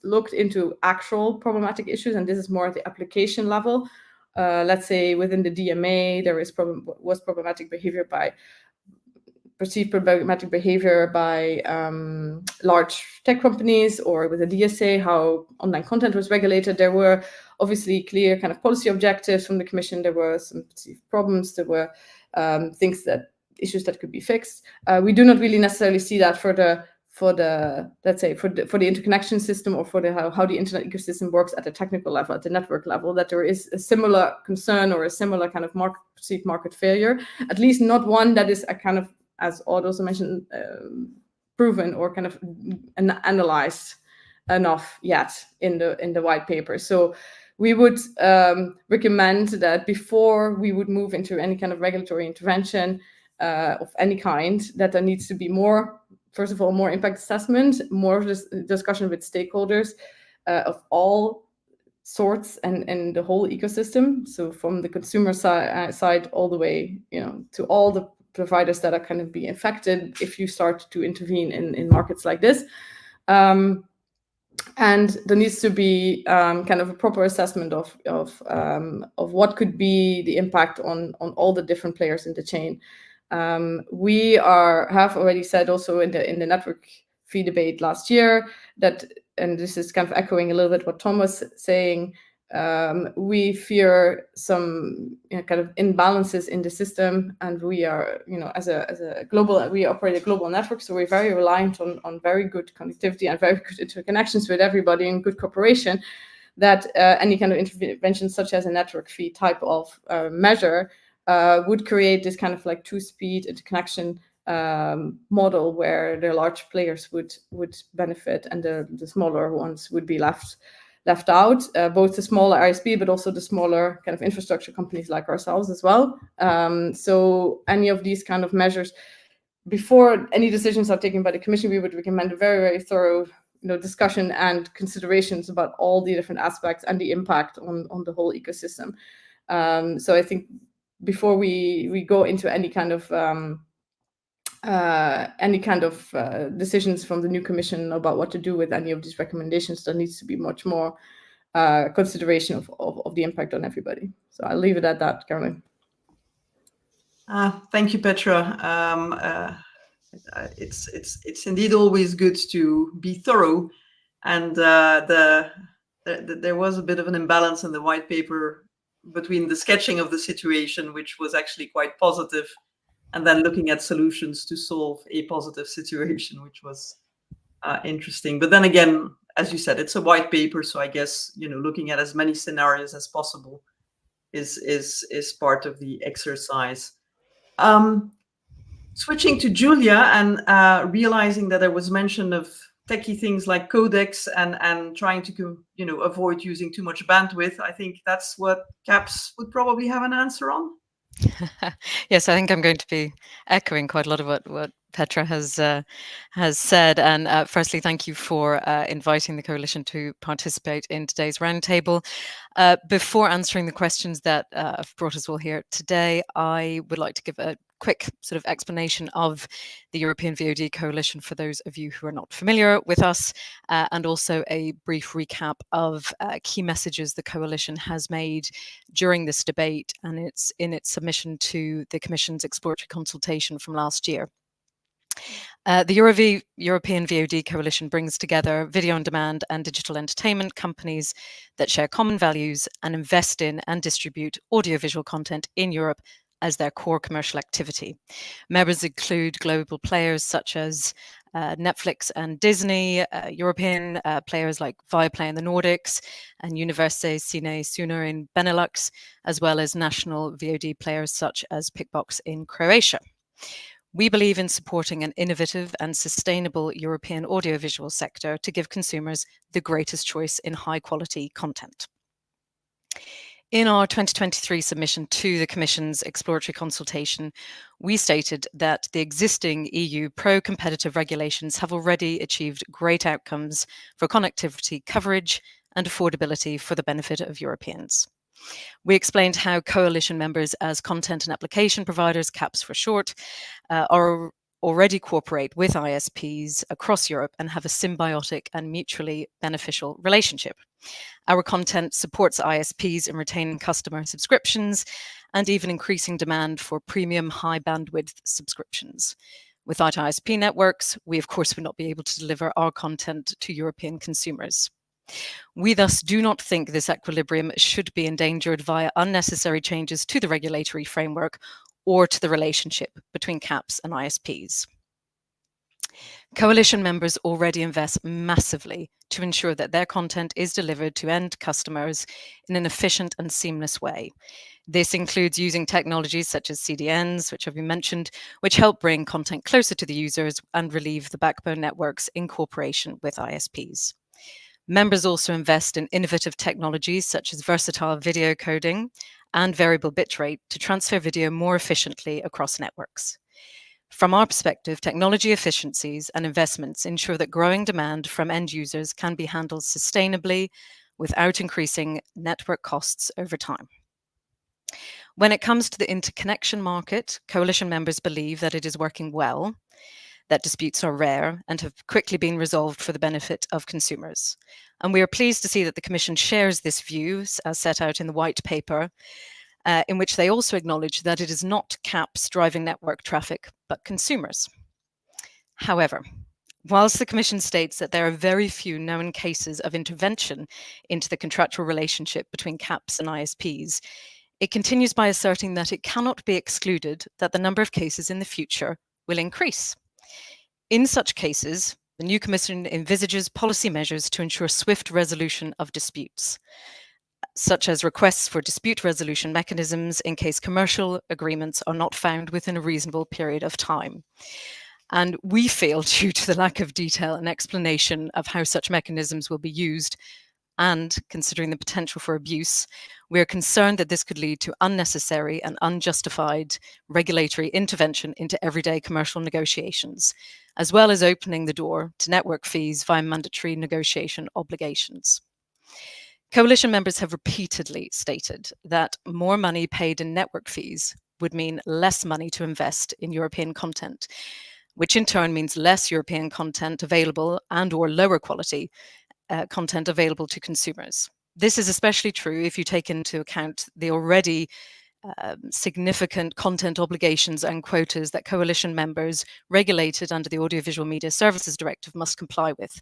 Speaker 6: looked into actual problematic issues, and this is more at the application level. Let's say within the DMA there was perceived problematic behavior by large tech companies, or with the DSA, how online content was regulated. There were obviously clear kind of policy objectives from the Commission. There were some perceived problems. There were issues that could be fixed. We do not really necessarily see that for the interconnection system, or for how the internet ecosystem works at the technical level, at the network level, that there is a similar concern or a similar kind of perceived market failure, at least not one that is a kind of, as Aude also mentioned, proven or kind of analyzed enough yet in the white paper. So we would recommend that before we would move into any kind of regulatory intervention of any kind, that there needs to be more, first of all, more impact assessment, more discussion with stakeholders of all sorts and the whole ecosystem. So from the consumer side all the way, to all the providers that are kind of being affected if you start to intervene in markets like this. And there needs to be kind of a proper assessment of what could be the impact on all the different players in the chain. We have already said also in the network fee debate last year that, and this is kind of echoing a little bit what Tom was saying, we fear some kind of imbalances in the system, and we are, as a global, we operate a global network, so we're very reliant on very good connectivity and very good interconnections with everybody and good cooperation, that any kind of intervention such as a network fee type of measure would create this kind of like two-speed interconnection model where the large players would benefit and the smaller ones would be left out, both the smaller ISP, but also the smaller kind of infrastructure companies like ourselves as well. So any of these kind of measures, before any decisions are taken by the Commission, we would recommend a very, very thorough discussion and considerations about all the different aspects and the impact on the whole ecosystem. So I think before we go into any kind of decisions from the new Commission about what to do with any of these recommendations, there needs to be much more consideration of the impact on everybody. So I'll leave it at that, Caroline.
Speaker 1: Thank you, Petra. It's indeed always good to be thorough, and there was a bit of an imbalance in the white paper between the sketching of the situation, which was actually quite positive, and then looking at solutions to solve a positive situation, which was interesting. But then again, as you said, it's a white paper, so I guess looking at as many scenarios as possible is part of the exercise. Switching to Julia and realizing that there was mention of techie things like codecs and trying to avoid using too much bandwidth, I think that's what CAPS would probably have an answer on.
Speaker 7: Yes, I think I'm going to be echoing quite a lot of what Petra has said. And firstly, thank you for inviting the coalition to participate in today's roundtable. Before answering the questions that have brought us all here today, I would like to give a quick sort of explanation of the European VOD Coalition for those of you who are not familiar with us, and also a brief recap of key messages the coalition has made during this debate and in its submission to the Commission's exploratory consultation from last year. The European VOD Coalition brings together video on demand and digital entertainment companies that share common values and invest in and distribute audiovisual content in Europe as their core commercial activity. Members include global players such as Netflix and Disney, European players like Viaplay in the Nordics and Universe Cine Suna in Benelux, as well as national VOD players such as Pickbox in Croatia. We believe in supporting an innovative and sustainable European audiovisual sector to give consumers the greatest choice in high-quality content. In our 2023 submission to the Commission's exploratory consultation, we stated that the existing EU pro-competitive regulations have already achieved great outcomes for connectivity coverage and affordability for the benefit of Europeans. We explained how coalition members as content and application providers, CAPs for short, already cooperate with ISPs across Europe and have a symbiotic and mutually beneficial relationship. Our content supports ISPs in retaining customer subscriptions and even increasing demand for premium high bandwidth subscriptions. Without ISP networks, we of course would not be able to deliver our content to European consumers. We thus do not think this equilibrium should be endangered via unnecessary changes to the regulatory framework or to the relationship between CAPs and ISPs. Coalition members already invest massively to ensure that their content is delivered to end customers in an efficient and seamless way. This includes using technologies such as CDNs, which have been mentioned, which help bring content closer to the users and relieve the backbone networks in cooperation with ISPs. Members also invest in innovative technologies such as versatile video coding and variable bitrate to transfer video more efficiently across networks. From our perspective, technology efficiencies and investments ensure that growing demand from end users can be handled sustainably without increasing network costs over time. When it comes to the interconnection market, coalition members believe that it is working well, that disputes are rare and have quickly been resolved for the benefit of consumers. And we are pleased to see that the Commission shares this view as set out in the white paper, in which they also acknowledge that it is not CAPs driving network traffic, but consumers. However, whilst the Commission states that there are very few known cases of intervention into the contractual relationship between CAPs and ISPs, it continues by asserting that it cannot be excluded that the number of cases in the future will increase. In such cases, the new Commission envisages policy measures to ensure swift resolution of disputes, such as requests for dispute resolution mechanisms in case commercial agreements are not found within a reasonable period of time. And we feel, due to the lack of detail and explanation of how such mechanisms will be used, and considering the potential for abuse, we are concerned that this could lead to unnecessary and unjustified regulatory intervention into everyday commercial negotiations, as well as opening the door to network fees via mandatory negotiation obligations. Coalition members have repeatedly stated that more money paid in network fees would mean less money to invest in European content, which in turn means less European content available and or lower quality content available to consumers. This is especially true if you take into account the already significant content obligations and quotas that coalition members regulated under the Audiovisual Media Services Directive must comply with.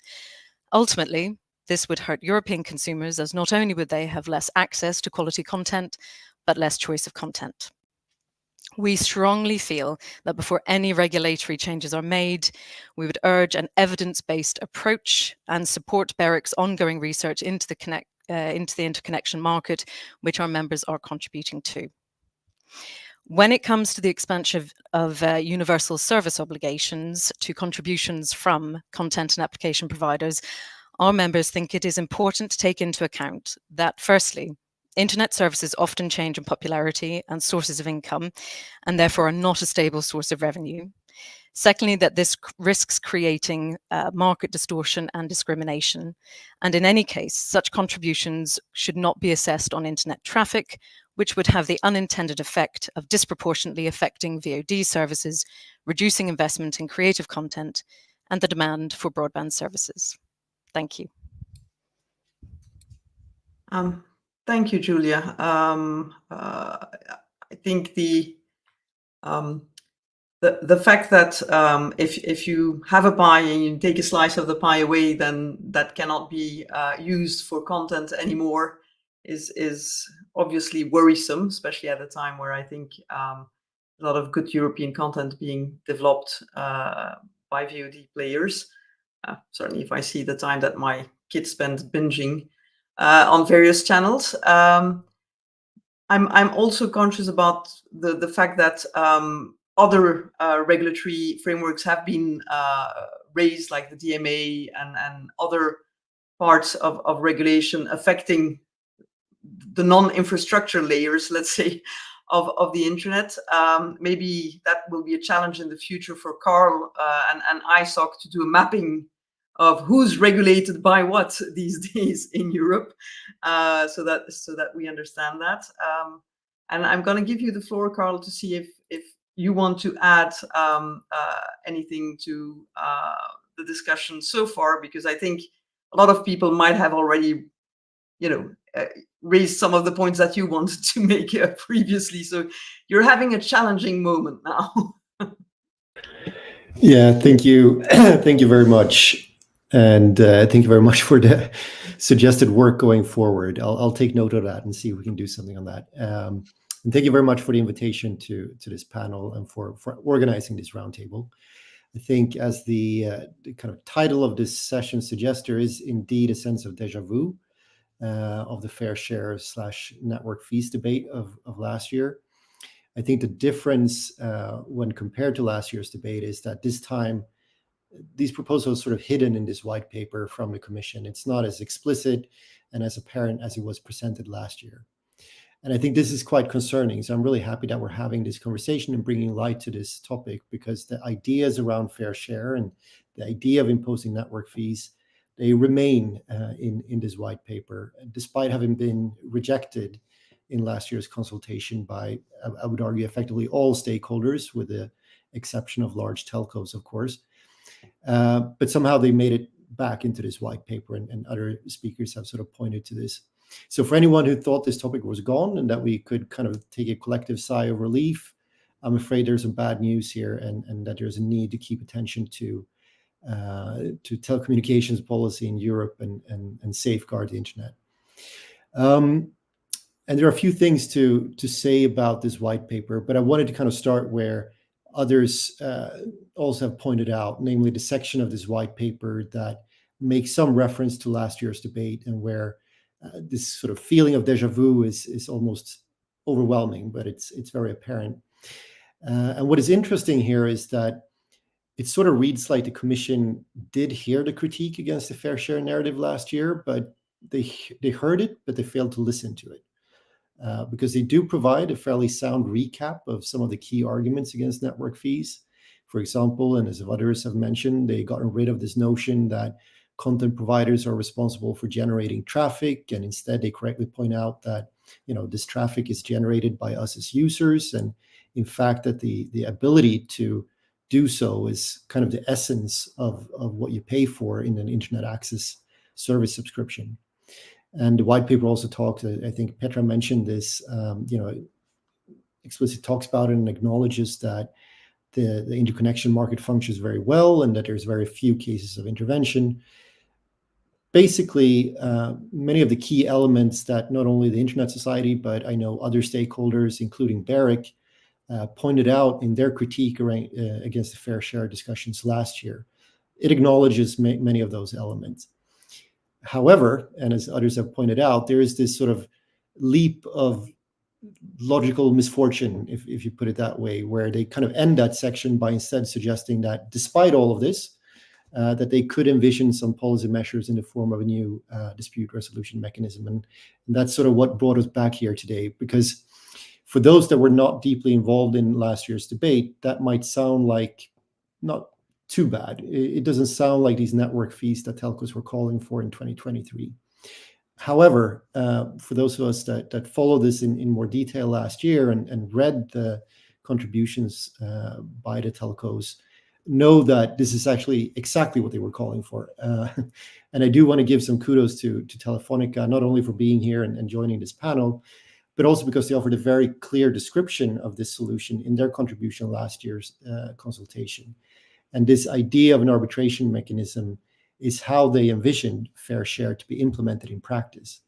Speaker 7: Ultimately, this would hurt European consumers, as not only would they have less access to quality content, but less choice of content. We strongly feel that before any regulatory changes are made, we would urge an evidence-based approach and support BEREC's ongoing research into the interconnection market, which our members are contributing to. When it comes to the expansion of universal service obligations to contributions from content and application providers, our members think it is important to take into account that, firstly, Internet services often change in popularity and sources of income, and therefore are not a stable source of revenue. Secondly, that this risks creating market distortion and discrimination. And in any case, such contributions should not be assessed on Internet traffic, which would have the unintended effect of disproportionately affecting VOD services, reducing investment in creative content, and the demand for broadband services. Thank you.
Speaker 1: Thank you, Julia. I think the the fact that if you have a pie and you take a slice of the pie away, then that cannot be used for content anymore is obviously worrisome, especially at a time where I think a lot of good European content being developed by VOD players. Certainly, if I see the time that my kids spend binging on various channels. I'm also conscious about the fact that other regulatory frameworks have been raised, like the DMA and other parts of regulation affecting the non-infrastructure layers, let's say, of the internet. Maybe that will be a challenge in the future for Carl and ISOC to do a mapping of who's regulated by what these days in Europe, so that we understand that. And I'm going to give you the floor, Carl, to see if you want to add anything to the discussion so far, because I think a lot of people might have already, raised some of the points that you wanted to make previously. So you're having a challenging moment now.
Speaker 8: Yeah, thank you. Thank you very much. And thank you very much for the suggested work going forward. I'll take note of that and see if we can do something on that. And thank you very much for the invitation to this panel and for organizing this roundtable. I think as the kind of title of this session suggests, there is indeed a sense of déjà vu of the fair share / network fees debate of last year. I think the difference when compared to last year's debate is that this time, these proposals are sort of hidden in this white paper from the Commission. It's not as explicit and as apparent as it was presented last year. And I think this is quite concerning. So I'm really happy that we're having this conversation and bringing light to this topic, because the ideas around fair share and the idea of imposing network fees, they remain in this white paper, despite having been rejected in last year's consultation by, I would argue, effectively all stakeholders, with the exception of large telcos, of course. But somehow they made it back into this white paper, and other speakers have sort of pointed to this. So for anyone who thought this topic was gone and that we could kind of take a collective sigh of relief, I'm afraid there's some bad news here, and that there's a need to keep attention to telecommunications policy in Europe and safeguard the internet. And there are a few things to say about this white paper, but I wanted to kind of start where others also have pointed out, namely the section of this white paper that makes some reference to last year's debate, and where this sort of feeling of déjà vu is almost overwhelming, but it's very apparent. And what is interesting here is that it sort of reads like the Commission did hear the critique against the fair share narrative last year, but they heard it, but they failed to listen to it. Because they do provide a fairly sound recap of some of the key arguments against network fees. For example, and as others have mentioned, they gotten rid of this notion that content providers are responsible for generating traffic, and instead they correctly point out that this traffic is generated by us as users, and in fact that the ability to do so is kind of the essence of what you pay for in an internet access service subscription. And the white paper also talks, I think Petra mentioned this, explicitly talks about it and acknowledges that the interconnection market functions very well and that there's very few cases of intervention. Basically, many of the key elements that not only the Internet Society, but I know other stakeholders, including BEREC, pointed out in their critique against the fair share discussions last year. It acknowledges many of those elements. However, and as others have pointed out, there is this sort of leap of logical misfortune, if you put it that way, where they kind of end that section by instead suggesting that despite all of this, that they could envision some policy measures in the form of a new dispute resolution mechanism. And that's sort of what brought us back here today, because for those that were not deeply involved in last year's debate, that might sound like not too bad. It doesn't sound like these network fees that telcos were calling for in 2023. However, for those of us that follow this in more detail last year and read the contributions by the telcos, know that this is actually exactly what they were calling for. And I do want to give some kudos to Telefónica, not only for being here and joining this panel, but also because they offered a very clear description of this solution in their contribution last year's consultation. And this idea of an arbitration mechanism is how they envisioned fair share to be implemented in practice.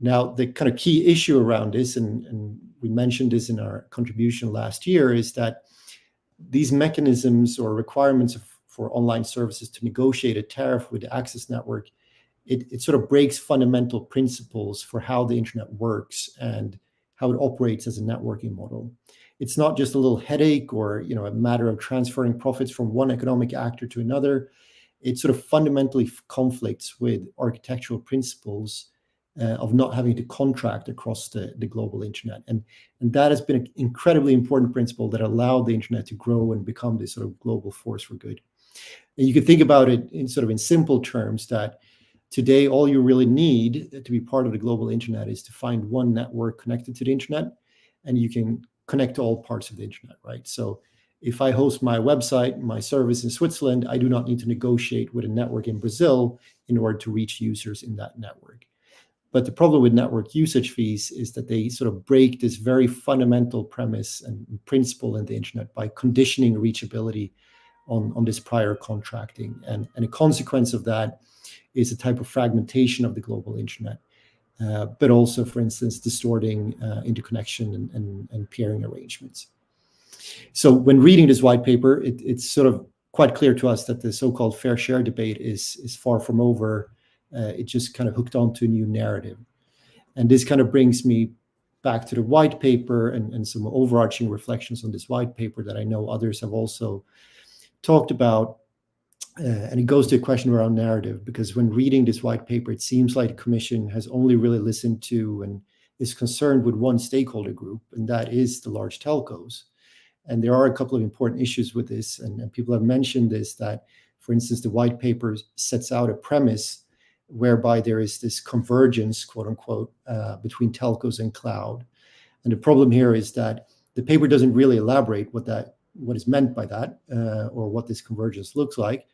Speaker 8: Now, the kind of key issue around this, and we mentioned this in our contribution last year, is that these mechanisms or requirements for online services to negotiate a tariff with the access network, it sort of breaks fundamental principles for how the internet works and how it operates as a networking model. It's not just a little headache or a matter of transferring profits from one economic actor to another. It sort of fundamentally conflicts with architectural principles of not having to contract across the global internet. And that has been an incredibly important principle that allowed the internet to grow and become this sort of global force for good. And you can think about it in simple terms that today, all you really need to be part of the global internet is to find one network connected to the internet, and you can connect to all parts of the internet, right? So if I host my website, my service in Switzerland, I do not need to negotiate with a network in Brazil in order to reach users in that network. But the problem with network usage fees is that they sort of break this very fundamental premise and principle in the internet by conditioning reachability on this prior contracting. And a consequence of that is a type of fragmentation of the global internet, but also, for instance, distorting interconnection and peering arrangements. So when reading this white paper, it's sort of quite clear to us that the so-called fair share debate is far from over. It just kind of hooked onto a new narrative. And this kind of brings me back to the white paper and some overarching reflections on this white paper that I know others have also talked about. And it goes to a question around narrative, because when reading this white paper, it seems like the Commission has only really listened to and is concerned with one stakeholder group, and that is the large telcos. And there are a couple of important issues with this, and people have mentioned this, that, for instance, the white paper sets out a premise whereby there is this convergence, quote unquote, between telcos and cloud. And the problem here is that the paper doesn't really elaborate what is meant by that, or what this convergence looks like,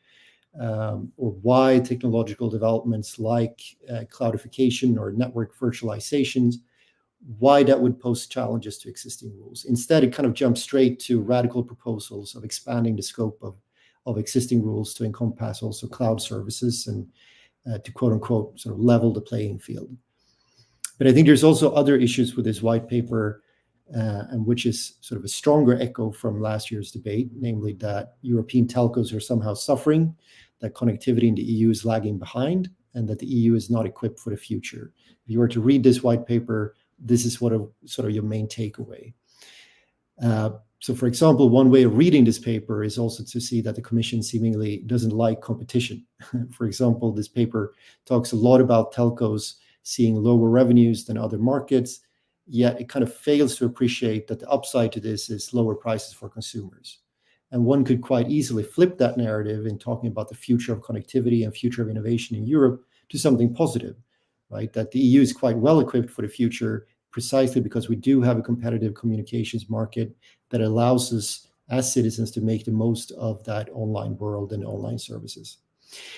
Speaker 8: or why technological developments like cloudification or network virtualizations, why that would pose challenges to existing rules. Instead, it kind of jumps straight to radical proposals of expanding the scope of existing rules to encompass also cloud services and to quote unquote sort of level the playing field. But I think there's also other issues with this white paper, and which is sort of a stronger echo from last year's debate, namely that European telcos are somehow suffering, that connectivity in the EU is lagging behind, and that the EU is not equipped for the future. If you were to read this white paper, this is sort of your main takeaway. So, for example, one way of reading this paper is also to see that the Commission seemingly doesn't like competition. For example, this paper talks a lot about telcos seeing lower revenues than other markets, yet it kind of fails to appreciate that the upside to this is lower prices for consumers. And one could quite easily flip that narrative in talking about the future of connectivity and future of innovation in Europe to something positive, right? That the EU is quite well equipped for the future, precisely because we do have a competitive communications market that allows us as citizens to make the most of that online world and online services.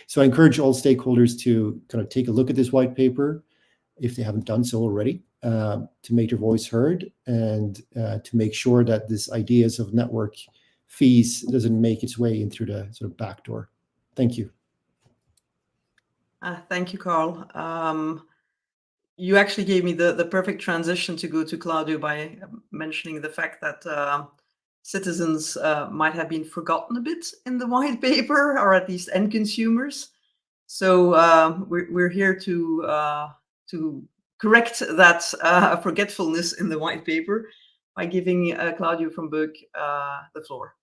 Speaker 8: So I encourage all stakeholders to kind of take a look at this white paper, if they haven't done so already, to make their voice heard and to make sure that this ideas of network fees doesn't make its way in through the sort of back door. Thank you.
Speaker 1: Thank you, Carl. You actually gave me the perfect transition to go to Claudio by mentioning the fact that citizens might have been forgotten a bit in the white paper, or at least end consumers. So we're here to correct that forgetfulness in the white paper by giving Claudio from BIPT the floor.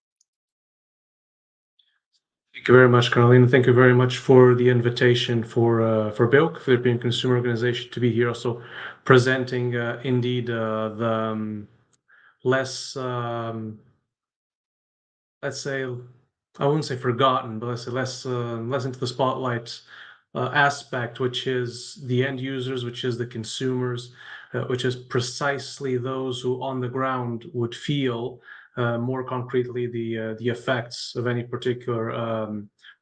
Speaker 4: Thank you very much, Caroline. Thank you very much for the invitation for BIPT, the European Consumer Organization, to be here also presenting indeed the less, let's say, I wouldn't say forgotten, but let's say less into the spotlight aspect, which is the end users, which is the consumers, which is precisely those who on the ground would feel more concretely the effects of any particular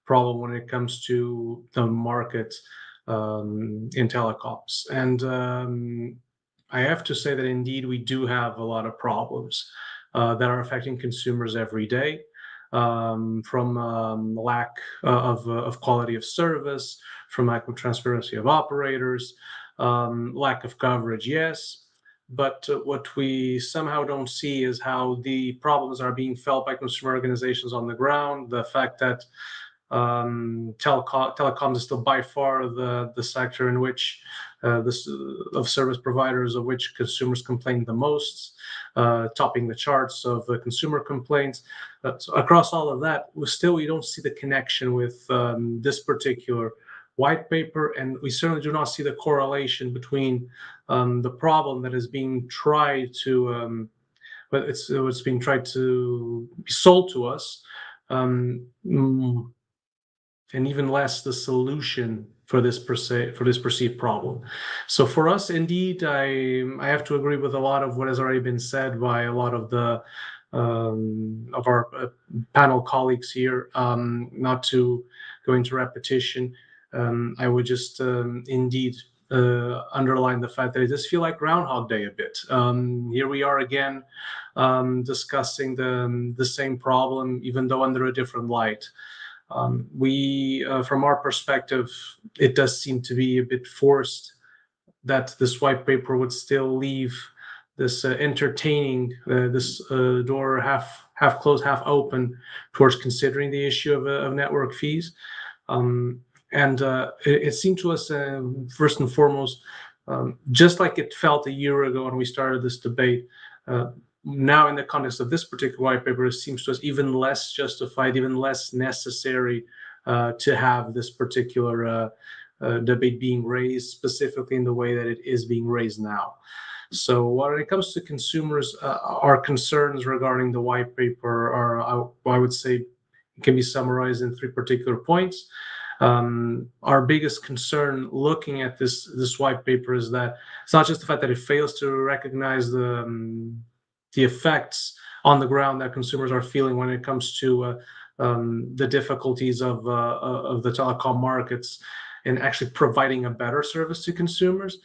Speaker 4: problem when it comes to the market in telecoms. And
Speaker 9: I have to say that indeed we do have a lot of problems that are affecting consumers every day, from lack of quality of service, from lack of transparency of operators, lack of coverage, yes. But what we somehow don't see is how the problems are being felt by consumer organizations on the ground. The fact that telecom is still by far the sector in which of service providers of which consumers complain the most, topping the charts of consumer complaints. So across all of that, we don't see the connection with this particular white paper, and we certainly do not see the correlation between the problem that is being tried to, but it's being tried to be sold to us, and even less the solution for this perceived problem. So for us, indeed, I have to agree with a lot of what has already been said by a lot of the of our panel colleagues here. Not to go into repetition, I would just indeed underline the fact that it does feel like Groundhog Day a bit. Here we are again discussing the same problem, even though under a different light. From our perspective, it does seem to be a bit forced that this white paper would still leave this entertaining this door half closed, half open towards considering the issue of network fees. It seemed to us, first and foremost, just like it felt a year ago when we started this debate, now in the context of this particular white paper, it seems to us even less justified, even less necessary to have this particular debate being raised specifically in the way that it is being raised now. So when it comes to consumers, our concerns regarding the white paper are, I would say, can be summarized in 3 particular points. Our biggest concern looking at this white paper is that it's not just the fact that it fails to recognize the effects on the ground that consumers are feeling when it comes to the difficulties of the telecom markets and actually providing a better service to consumers,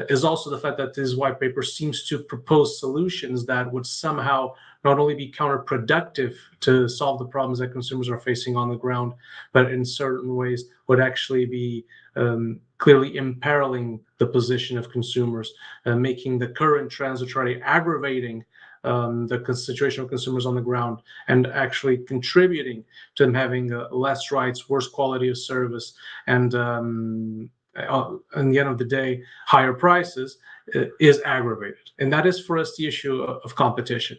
Speaker 9: is also the fact that this white paper seems to propose solutions that would somehow not only be counterproductive to solve the problems that consumers are facing on the ground, but in certain ways would actually be clearly imperiling the position of consumers, making the current trends which are aggravating the situation of consumers on the ground and actually contributing to them having less rights, worse quality of service, and in the end of the day, higher prices, is aggravated. And that is for us the issue of competition.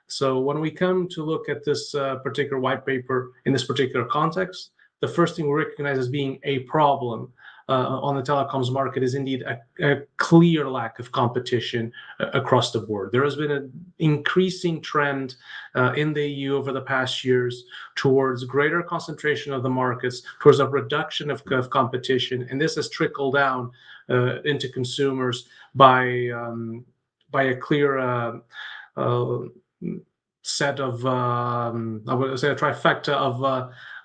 Speaker 9: So when we come to look at this particular white paper in this particular context, the first thing we recognize as being a problem on the telecoms market is indeed a clear lack of competition across the board. There has been an increasing trend in the EU over the past years towards greater concentration of the markets, towards a reduction of competition, and this has trickled down into consumers by a clear set of, I would say, a trifecta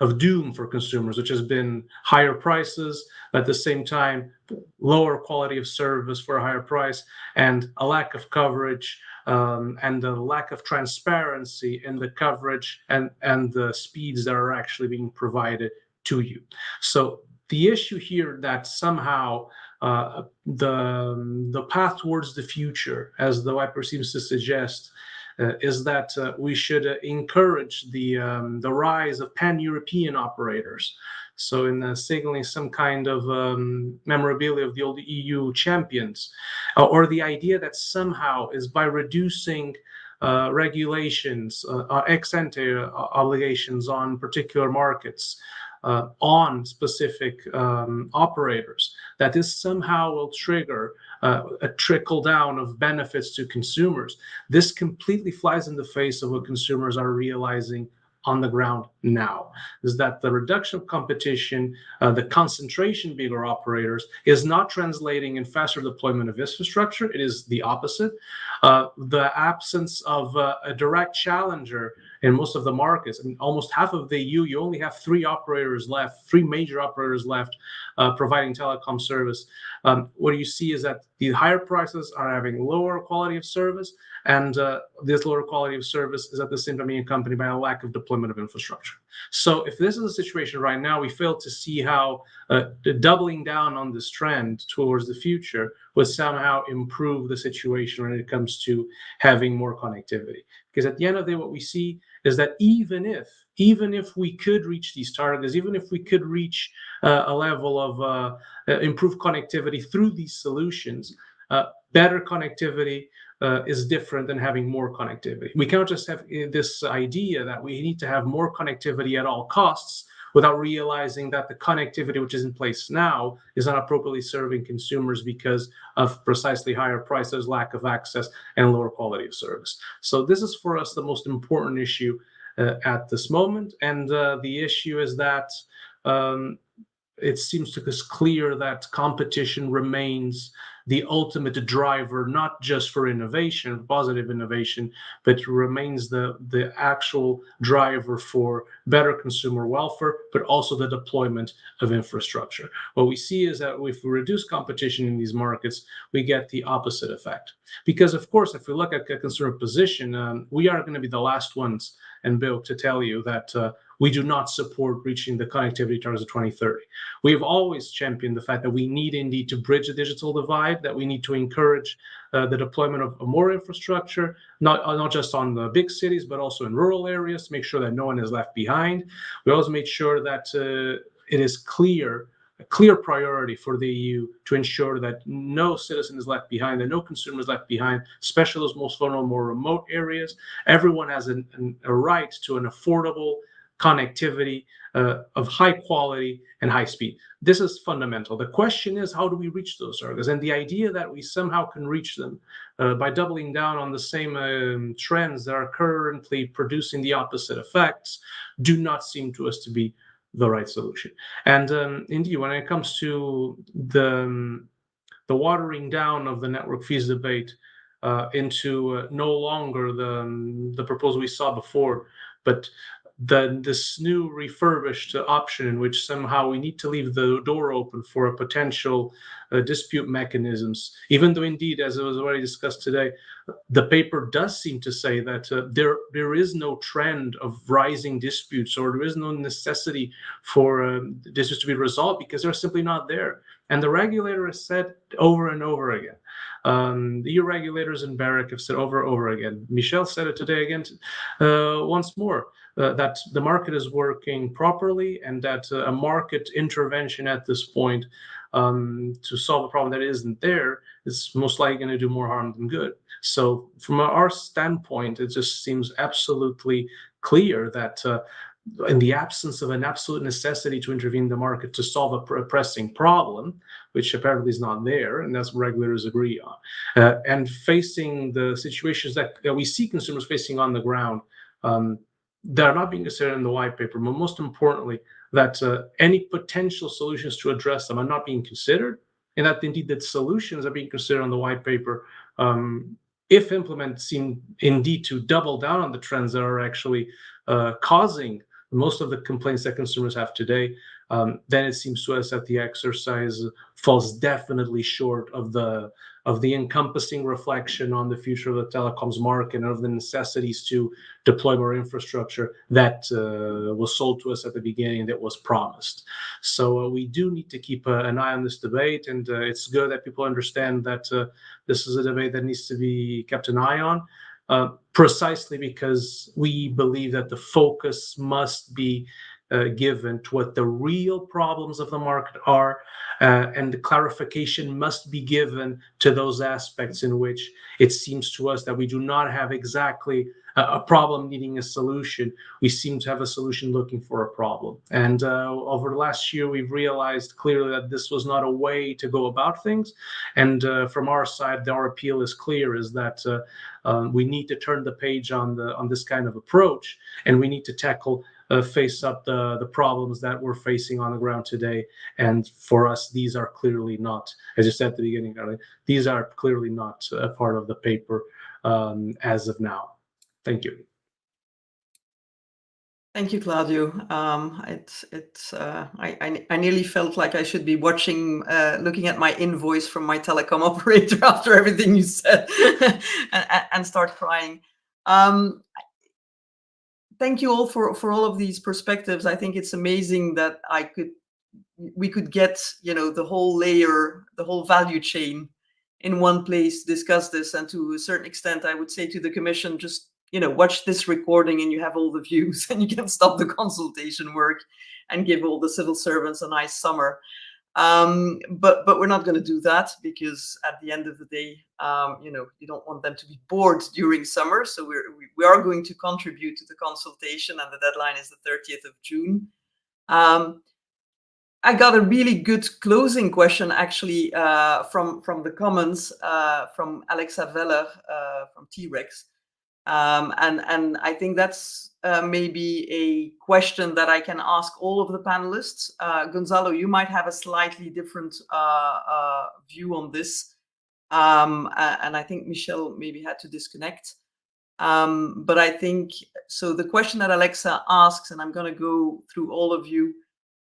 Speaker 9: of doom for consumers, which has been higher prices, but at the same time, lower quality of service for a higher price, and a lack of coverage, and a lack of transparency in the coverage and the speeds that are actually being provided to you. So the issue here that somehow the path towards the future, as the white paper seems to suggest, is that we should encourage the rise of pan-European operators. So in signaling some kind of memorabilia of the old EU champions, or the idea that somehow is by reducing regulations, ex ante obligations on particular markets, on specific operators, that this somehow will trigger a trickle down of benefits to consumers. This completely flies in the face of what consumers are realizing on the ground now, is that the reduction of competition, the concentration of bigger operators, is not translating in faster deployment of infrastructure. It is the opposite. The absence of a direct challenger in most of the markets, in almost half of the EU, you only have three major operators left providing telecom service. What you see is that the higher prices are having lower quality of service, and this lower quality of service is at the same time being accompanied by a lack of deployment of infrastructure. So if this is a situation right now, we fail to see how the doubling down on this trend towards the future would somehow improve the situation when it comes to having more connectivity. Because at the end of the day, what we see is that even if we could reach these targets, even if we could reach a level of improved connectivity through these solutions, better connectivity is different than having more connectivity. We cannot just have this idea that we need to have more connectivity at all costs without realizing that the connectivity which is in place now is not appropriately serving consumers because of precisely higher prices, lack of access, and lower quality of service. So this is for us the most important issue at this moment. And the issue is that it seems to us clear that competition remains the ultimate driver, not just for innovation, positive innovation, but remains the actual driver for better consumer welfare, but also the deployment of infrastructure. What we see is that if we reduce competition in these markets, we get the opposite effect. Because, of course, if we look at a consumer position, we are going to be the last ones, and Bill, to tell you that we do not support reaching the connectivity targets of 2030. We've always championed the fact that we need indeed to bridge the digital divide, that we need to encourage the deployment of more infrastructure, not just on the big cities, but also in rural areas, to make sure that no one is left behind. We also made sure that it is a clear priority for the EU to ensure that no citizen is left behind, that no consumer is left behind, especially those most vulnerable, more remote areas. Everyone has a right to an affordable connectivity of high quality and high speed. This is fundamental. The question is, how do we reach those targets? And the idea that we somehow can reach them by doubling down on the same trends that are currently producing the opposite effects do not seem to us to be the right solution. And indeed, when it comes to the watering down of the network fees debate into no longer the proposal we saw before, but this new refurbished option in which somehow we need to leave the door open for a potential dispute mechanisms, even though indeed, as it was already discussed today, the paper does seem to say that there is no trend of rising disputes, or there is no necessity for disputes to be resolved because they're simply not there. And the regulator has said over and over again. The EU regulators in BEREC have said over and over again. Michel said it today again, once more, that the market is working properly, and that a market intervention at this point to solve a problem that isn't there is most likely going to do more harm than good. So from our standpoint, it just seems absolutely clear that in the absence of an absolute necessity to intervene in the market to solve a pressing problem, which apparently is not there, and that's what regulators agree on, and facing the situations that we see consumers facing on the ground, that are not being considered in the white paper, but most importantly, that any potential solutions to address them are not being considered, and that indeed that solutions are being considered on the white paper, if implemented, seem indeed to double down on the trends that are actually causing most of the complaints that consumers have today. Then it seems to us that the exercise falls definitely short of the encompassing reflection on the future of the telecoms market and of the necessities to deploy more infrastructure that was sold to us at the beginning, that was promised. So we do need to keep an eye on this debate, and it's good that people understand that this is a debate that needs to be kept an eye on. Precisely because we believe that the focus must be given to what the real problems of the market are, and the clarification must be given to those aspects in which it seems to us that we do not have exactly a problem needing a solution. We seem to have a solution looking for a problem. And over the last year, we've realized clearly that this was not a way to go about things. And from our side, our appeal is clear, is that we need to turn the page on this kind of approach, and we need to tackle face up the problems that we're facing on the ground today. And for us, these are clearly not, as you said at the beginning, these are clearly not a part of the paper as of now. Thank you.
Speaker 1: Thank you, Claudio. I nearly felt like I should be watching, looking at my invoice from my telecom operator after everything you said, and start crying. Thank you all for all of these perspectives. I think it's amazing that we could get, the whole layer, the whole value chain in one place to discuss this. And to a certain extent, I would say to the Commission, just watch this recording and you have all the views, and you can stop the consultation work and give all the civil servants a nice summer. But we're not going to do that, because at the end of the day, you don't want them to be bored during summer. So we are going to contribute to the consultation, and the deadline is the 30th of June. I got a really good closing question, actually, from the comments from Alexa Veller from T-Rex. And I think that's maybe a question that I can ask all of the panelists. Gonzalo, you might have a slightly different view on this. And I think Michel maybe had to disconnect. But I think, so the question that Alexa asks, and I'm going to go through all of you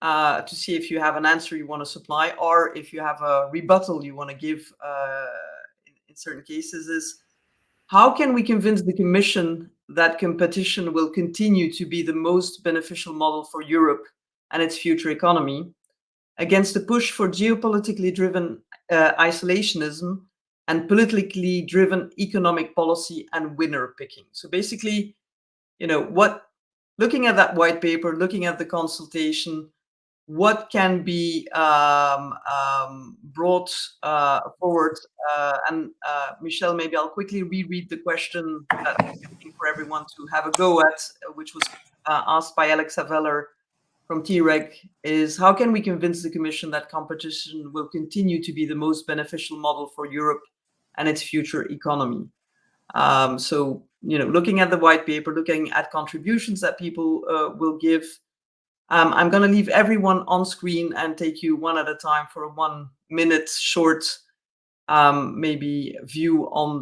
Speaker 1: to see if you have an answer you want to supply, or if you have a rebuttal you want to give in certain cases, is how can we convince the Commission that competition will continue to be the most beneficial model for Europe and its future economy, against the push for geopolitically driven isolationism and politically driven economic policy and winner picking? So basically, looking at that white paper, looking at the consultation, what can be brought forward? And Michel, maybe I'll quickly reread the question that I'm looking for everyone to have a go at, which was asked by Alexa Veller from T-Reg, is how can we convince the Commission that competition will continue to be the most beneficial model for Europe and its future economy? So, looking at the white paper, looking at contributions that people will give, I'm going to leave everyone on screen and take you one at a time for a 1 minute short, maybe view on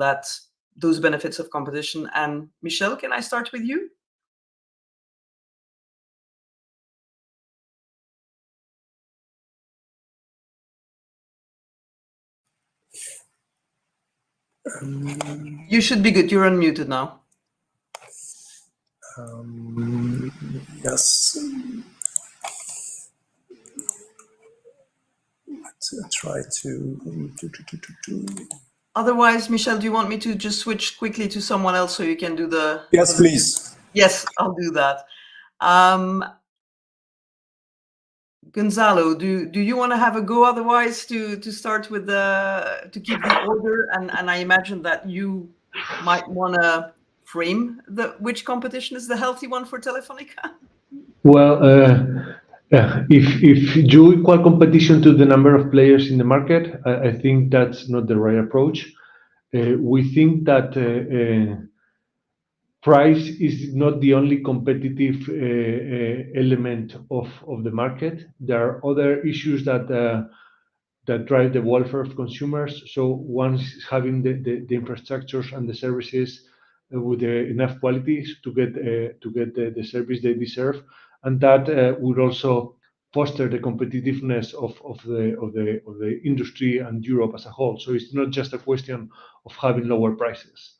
Speaker 1: those benefits of competition. And Michel, can I start with you? You should be good. You're unmuted now.
Speaker 2: Yes. Let's try to.
Speaker 1: Otherwise, Michel, do you want me to just switch quickly to someone else so you can do the...
Speaker 2: Yes, please.
Speaker 1: Yes, I'll do that. Gonzalo, do you want to have a go otherwise to start with to keep the order? And I imagine that you might want to frame which competition is the healthy one for Telefónica?
Speaker 4: Well, if you equal competition to the number of players in the market, I think that's not the right approach. We think that price is not the only competitive element of the market. There are other issues that drive the welfare of consumers. So one is having the infrastructures and the services with enough quality to get the service they deserve, and that would also foster the competitiveness of the industry and Europe as a whole. So it's not just a question of having lower prices.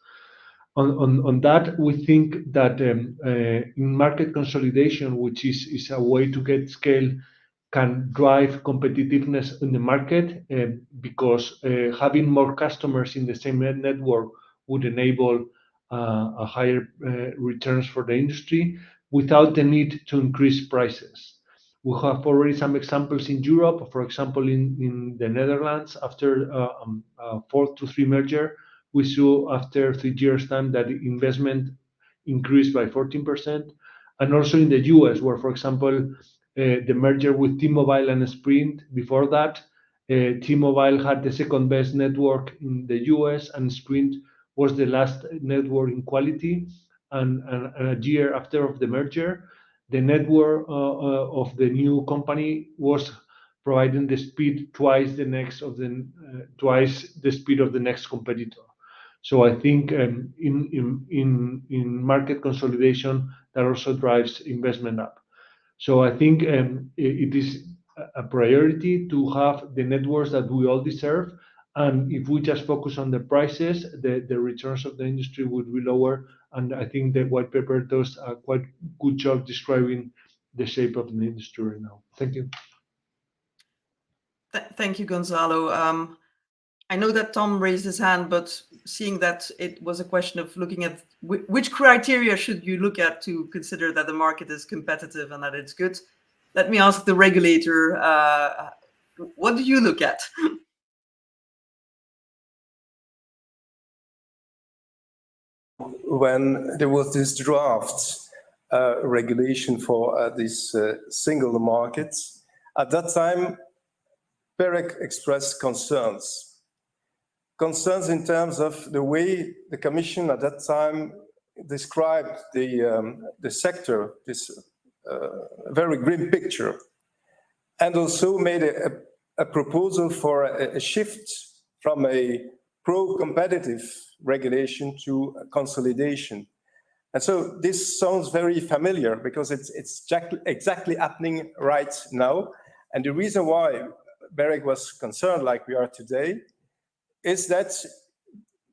Speaker 4: On that, we think that in market consolidation, which is a way to get scale, can drive competitiveness in the market, because having more customers in the same network would enable a higher returns for the industry without the need to increase prices. We have already some examples in Europe. For example, in the Netherlands, after a 4-to-3 merger, we saw after 3 years' time that investment increased by 14%. And also in the US, where, for example, the merger with T-Mobile and Sprint, before that, T-Mobile had the second best network in the US, and Sprint was the last network in quality. And a year after of the merger, the network of the new company was providing the speed twice the speed of the next competitor. So I think in market consolidation, that also drives investment up. So I think it is a priority to have the networks that we all deserve. And if we just focus on the prices, the returns of the industry would be lower. And I think the white paper does a quite good job describing the shape of the industry right now. Thank you.
Speaker 1: Thank you, Gonzalo. I know that Tom raised his hand, but seeing that it was a question of looking at which criteria should you look at to consider that the market is competitive and that it's good, let me ask the regulator, what do you look at?
Speaker 2: When there was this draft regulation for these single markets, at that time, BEREC expressed concerns in terms of the way the Commission at that time described the sector, this very grim picture, and also made a proposal for a shift from a pro-competitive regulation to consolidation. And so this sounds very familiar because it's exactly happening right now. And the reason why BEREC was concerned like we are today is that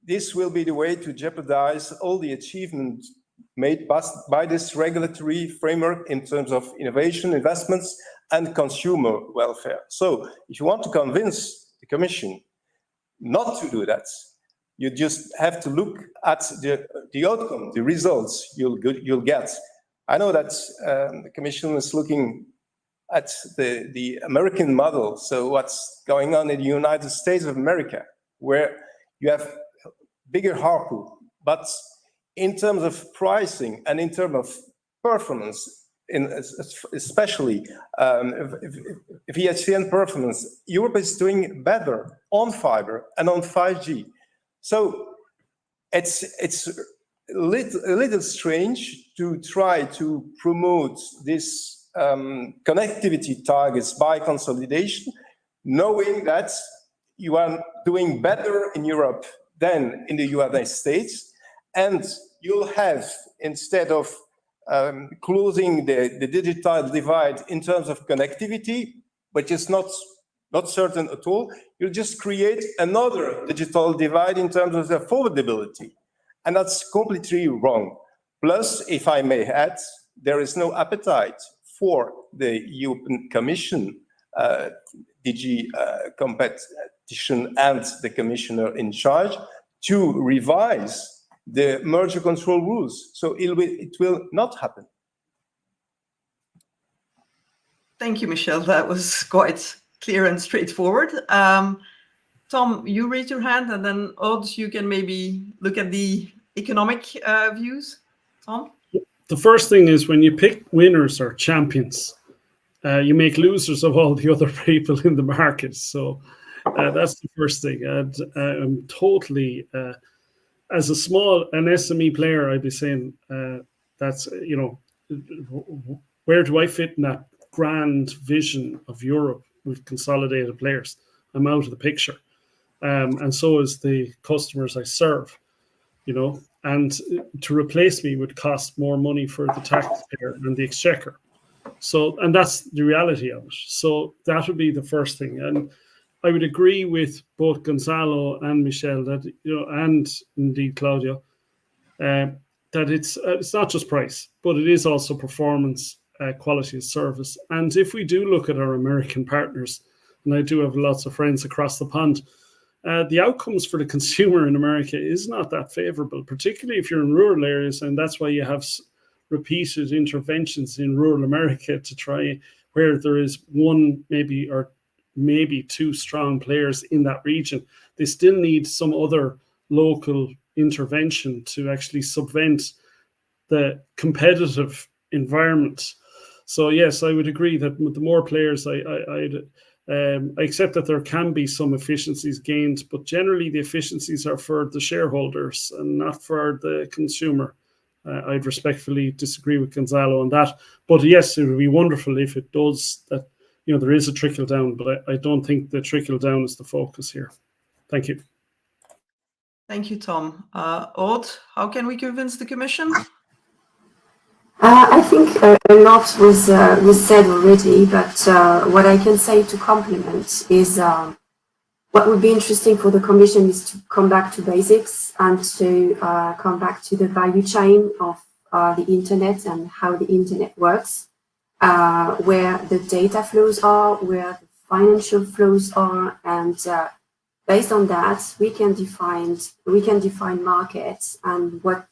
Speaker 2: this will be the way to jeopardize all the achievements made by this regulatory framework in terms of innovation, investments, and consumer welfare. So if you want to convince the Commission not to do that, you just have to look at the outcome, the results you'll get. I know that the Commission is looking at the American model. So what's going on in the United States of America, where you have bigger ARPU, but in terms of pricing and in terms of performance, especially VHCN performance, Europe is doing better on fiber and on 5G. So it's a little strange to try to promote this connectivity targets by consolidation, knowing that you are doing better in Europe than in the United States, and you'll have, instead of closing the digital divide in terms of connectivity, which is not certain at all, you'll just create another digital divide in terms of the affordability. And that's completely wrong. Plus, if I may add, there is no appetite for the European Commission, DG Competition and the Commissioner in charge to revise the merger control rules. So it will not happen.
Speaker 1: Thank you, Michel. That was quite clear and straightforward. Tom, you raise your hand, and then Aude, you can maybe look at the economic views. Tom?
Speaker 5: The first thing is when you pick winners or champions, you make losers of all the other people in the market. So that's the first thing. And I'm totally, as an SME player, I'd be saying that's, where do I fit in that grand vision of Europe with consolidated players? I'm out of the picture. And so is the customers I serve, and to replace me would cost more money for the taxpayer and the exchequer. So, and that's the reality of it. So that would be the first thing. And I would agree with both Gonzalo and Michel that, and indeed Claudia, that it's not just price, but it is also performance, quality of service. And if we do look at our American partners, and I do have lots of friends across the pond, the outcomes for the consumer in America is not that favorable, particularly if you're in rural areas. And that's why you have repeated interventions in rural America to try where there is one maybe two strong players in that region. They still need some other local intervention to actually subvent the competitive environment. So yes, I would agree that with the more players, I accept that there can be some efficiencies gained, but generally the efficiencies are for the shareholders and not for the consumer. I'd respectfully disagree with Gonzalo on that. But yes, it would be wonderful if it does that, there is a trickle down, but I don't think the trickle down is the focus here. Thank you.
Speaker 1: Thank you, Tom. Aude, how can we convince the Commission?
Speaker 3: I think a lot was said already, but what I can say to complement is what would be interesting for the Commission is to come back to basics and to come back to the value chain of the internet and how the internet works, where the data flows are, where the financial flows are, and based on that, we can define markets and what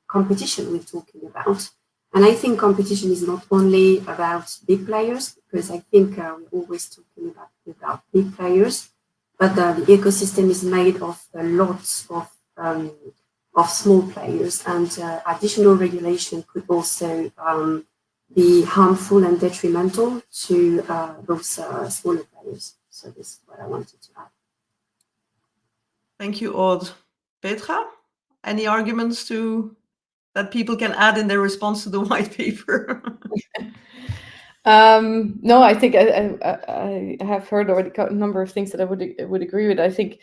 Speaker 3: competition we're talking about. And I think competition is not only about big players, because I think we're always talking about big players, but the ecosystem is made of a lot of small players, and additional regulation could also be harmful and detrimental to those smaller players. So this is what I wanted to add.
Speaker 1: Thank you, Aude. Petra, any arguments that people can add in their response to the white paper?
Speaker 6: No, I think I have heard already a number of things that I would agree with. I think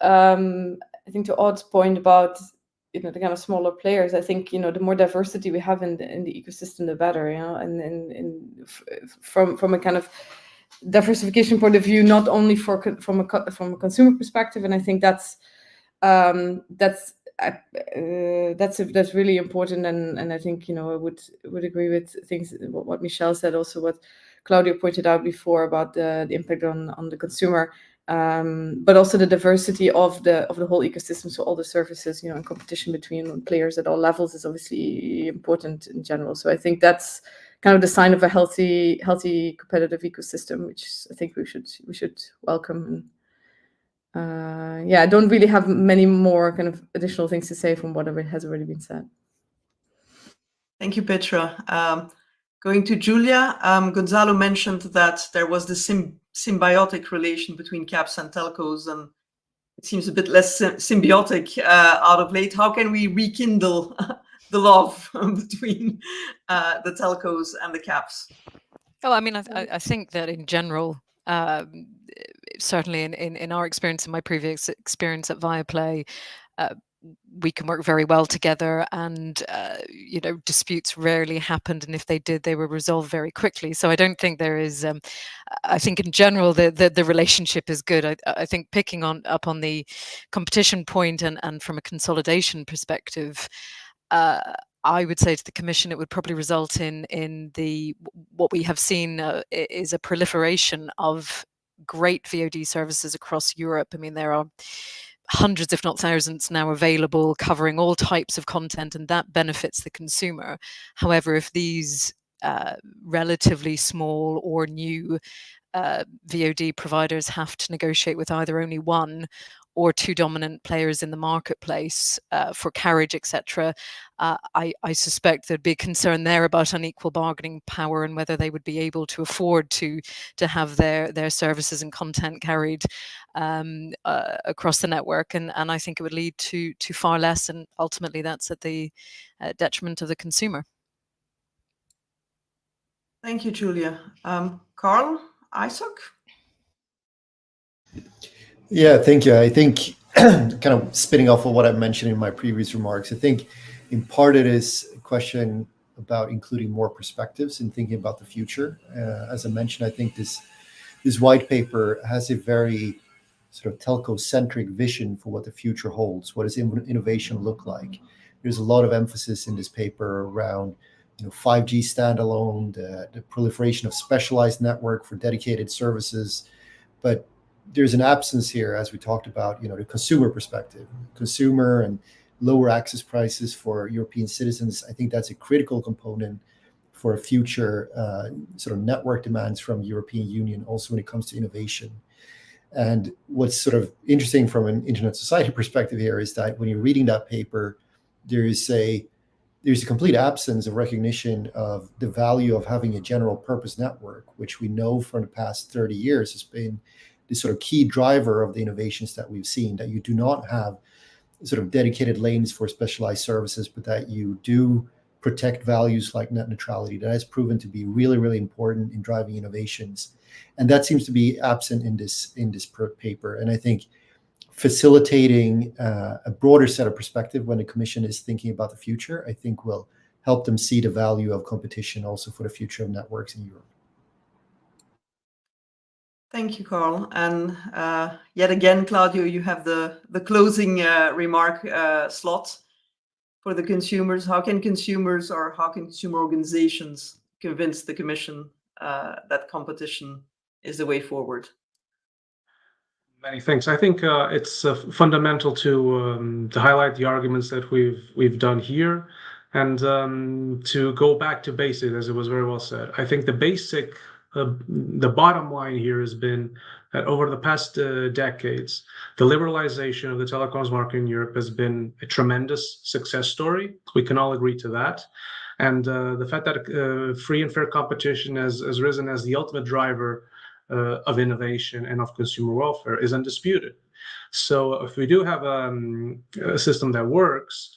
Speaker 6: to Aude's point about the kind of smaller players, I think the more diversity we have in the ecosystem, the better. And from a kind of diversification point of view, not only from a consumer perspective, and I think that's really important, and I think I would agree with things what Michel said, also what Claudia pointed out before about the impact on the consumer, but also the diversity of the whole ecosystem. So all the services, and competition between players at all levels is obviously important in general. So I think that's kind of the sign of a healthy competitive ecosystem, which I think we should welcome. And I don't really have many more kind of additional things to say from what has already been said.
Speaker 1: Thank you, Petra. Going to Julia, Gonzalo mentioned that there was this symbiotic relation between caps and telcos, and it seems a bit less symbiotic out of late. How can we rekindle the love between the telcos and the caps?
Speaker 7: Oh, I mean, I think that in general, certainly in our experience, in my previous experience at Viaplay, we can work very well together, and disputes rarely happened, and if they did, they were resolved very quickly. So I don't think there is. I think in general the relationship is good. I think picking up on the competition point and from a consolidation perspective, I would say to the Commission, it would probably result in what we have seen is a proliferation of great VOD services across Europe. I mean, there are hundreds, if not thousands, now available, covering all types of content, and that benefits the consumer. However, if these relatively small or new VOD providers have to negotiate with either only one or two dominant players in the marketplace for carriage, etc., I suspect there'd be a concern there about unequal bargaining power and whether they would be able to afford to have their services and content carried across the network, and I think it would lead to far less, and ultimately that's at the detriment of the consumer.
Speaker 1: Thank you, Julia. Carl, Isaac?
Speaker 8: Yeah, thank you. I think kind of spinning off of what I mentioned in my previous remarks, I think in part it is a question about including more perspectives and thinking about the future. As I mentioned, I think this white paper has a very sort of telco-centric vision for what the future holds. What does innovation look like? There's a lot of emphasis in this paper around 5G standalone, the proliferation of specialized network for dedicated services, but there's an absence here, as we talked about, the consumer perspective, consumer and lower access prices for European citizens. I think that's a critical component for future sort of network demands from the European Union, also when it comes to innovation. And what's sort of interesting from an internet society perspective here is that when you're reading that paper, there's a complete absence of recognition of the value of having a general purpose network, which we know from the past 30 years has been the sort of key driver of the innovations that we've seen, that you do not have sort of dedicated lanes for specialized services, but that you do protect values like net neutrality. That has proven to be really, really important in driving innovations. And that seems to be absent in this paper. And I think facilitating a broader set of perspective when the Commission is thinking about the future, I think will help them see the value of competition also for the future of networks in Europe.
Speaker 1: Thank you, Carl. And yet again, Claudio, you have the closing remark slot for the consumers. How can consumers or how can consumer organizations convince the Commission that competition is the way forward?
Speaker 9: Many thanks. I think it's fundamental to highlight the arguments that we've done here, and to go back to basics, as it was very well said. I think the bottom line here has been that over the past decades, the liberalization of the telecoms market in Europe has been a tremendous success story. We can all agree to that. And the fact that free and fair competition has risen as the ultimate driver of innovation and of consumer welfare is undisputed. So if we do have a system that works,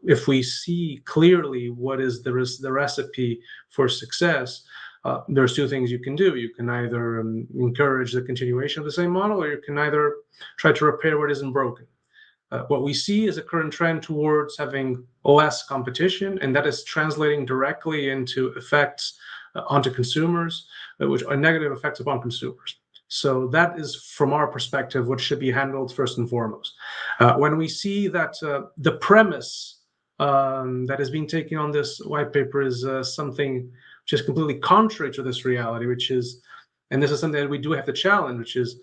Speaker 9: if we see clearly what is the recipe for success, there's two things you can do. You can either encourage the continuation of the same model, or you can either try to repair what isn't broken. What we see is a current trend towards having less competition, and that is translating directly into effects onto consumers, which are negative effects upon consumers. So that is, from our perspective, what should be handled first and foremost. When we see that the premise that is being taken on this white paper is something which is completely contrary to this reality, which is, and this is something that we do have to challenge, which is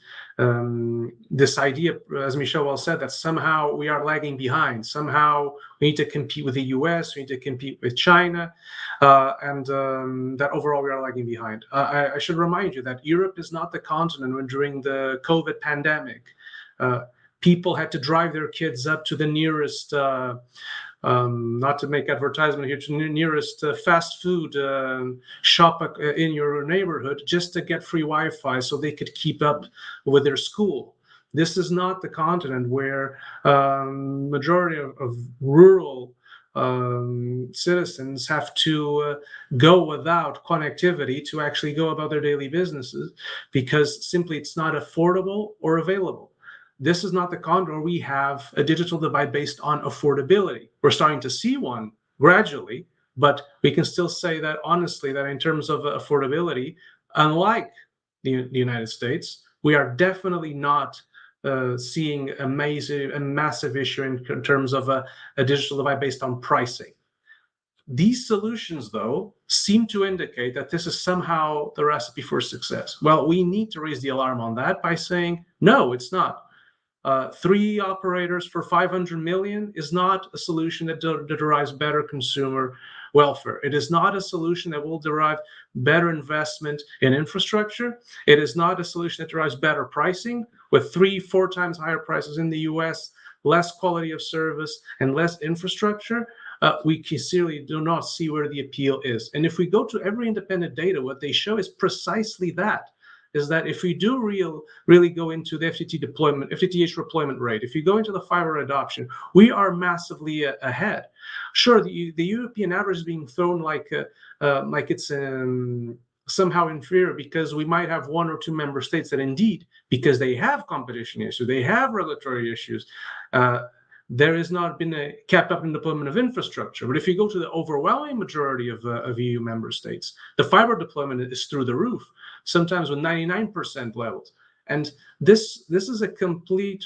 Speaker 9: this idea, as Michel well said, that somehow we are lagging behind. Somehow we need to compete with the US, we need to compete with China, and that overall we are lagging behind. I should remind you that Europe is not the continent when during the COVID pandemic, people had to drive their kids up to the nearest not to make advertisement here, to the nearest fast food shop in your neighborhood just to get free Wi-Fi so they could keep up with their school. This is not the continent where majority of rural citizens have to go without connectivity to actually go about their daily businesses because simply it's not affordable or available. This is not the continent where we have a digital divide based on affordability. We're starting to see one gradually, but we can still say that honestly, that in terms of affordability, unlike the United States, we are definitely not seeing a massive issue in terms of a digital divide based on pricing. These solutions, though, seem to indicate that this is somehow the recipe for success. Well, we need to raise the alarm on that by saying, no, it's not. 3 operators for 500 million is not a solution that derives better consumer welfare. It is not a solution that will derive better investment in infrastructure. It is not a solution that derives better pricing with 3-4 times higher prices in the US, less quality of service, and less infrastructure. We sincerely do not see where the appeal is. And if we go to every independent data, what they show is precisely that. Is that if we do really go into the FTTH deployment rate, if you go into the fiber adoption, we are massively ahead. Sure, the European average is being thrown like it's somehow inferior because we might have 1 or 2 member states that indeed, because they have competition issues, they have regulatory issues, there has not been a kept up in deployment of infrastructure. But if you go to the overwhelming majority of EU member states, the fiber deployment is through the roof, sometimes with 99% levels. And this is a complete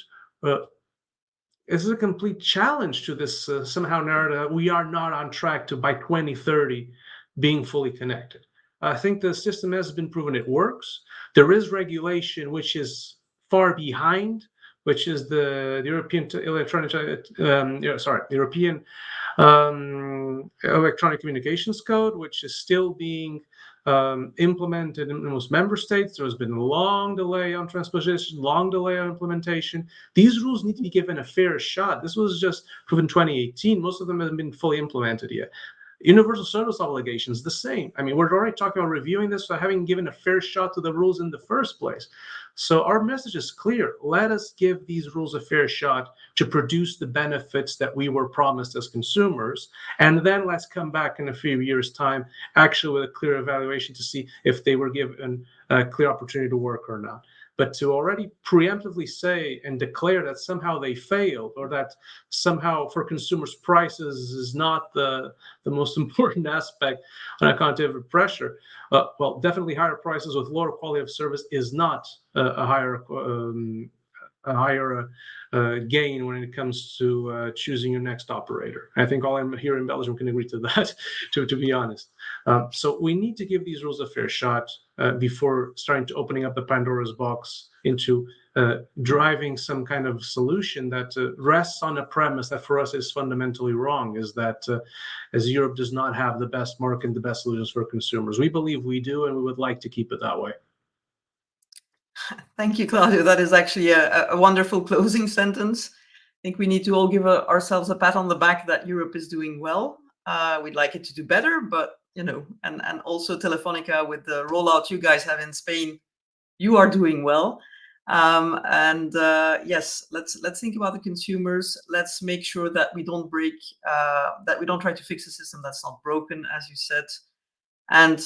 Speaker 9: challenge to this somehow narrative. We are not on track to by 2030 being fully connected. I think the system has been proven it works. There is regulation which is far behind, which is the European Electronic Communications Code, which is still being implemented in most member states. There has been a long delay on transposition, long delay on implementation. These rules need to be given a fair shot. This was just proven in 2018. Most of them haven't been fully implemented yet. Universal service obligations, the same. I mean, we're already talking about reviewing this, so having given a fair shot to the rules in the first place. So our message is clear. Let us give these rules a fair shot to produce the benefits that we were promised as consumers. And then let's come back in a few years' time, actually with a clear evaluation to see if they were given a clear opportunity to work or not. but to already preemptively say and declare that somehow they failed, or that somehow for consumers prices is not the most important aspect on account of pressure, well, definitely higher prices with lower quality of service is not a higher gain when it comes to choosing your next operator. I think all I'm here in Belgium can agree to that, to be honest. So we need to give these rules a fair shot before starting to opening up the Pandora's box into driving some kind of solution that rests on a premise that for us is fundamentally wrong, is that as Europe does not have the best market and the best solutions for consumers. We believe we do, and we would like to keep it that way.
Speaker 1: Thank you, Claudio. That is actually a wonderful closing sentence. I think we need to all give ourselves a pat on the back that Europe is doing well. We'd like it to do better, but you know, and also Telefónica, with the rollout you guys have in Spain, you are doing well. Yes, let's think about the consumers. Let's make sure that we don't break, that we don't try to fix a system that's not broken, as you said. And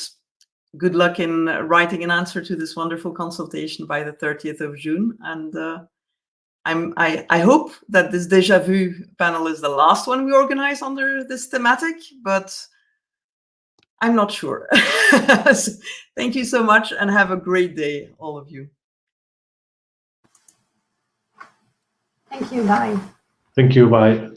Speaker 1: good luck in writing an answer to this wonderful consultation by the 30th of June. And I hope that this Déjà Vu panel is the last one we organize under this thematic, but I'm not sure. So, thank you so much, and have a great day, all of you.
Speaker 3: Thank you. Bye.
Speaker 4: Thank you. Bye.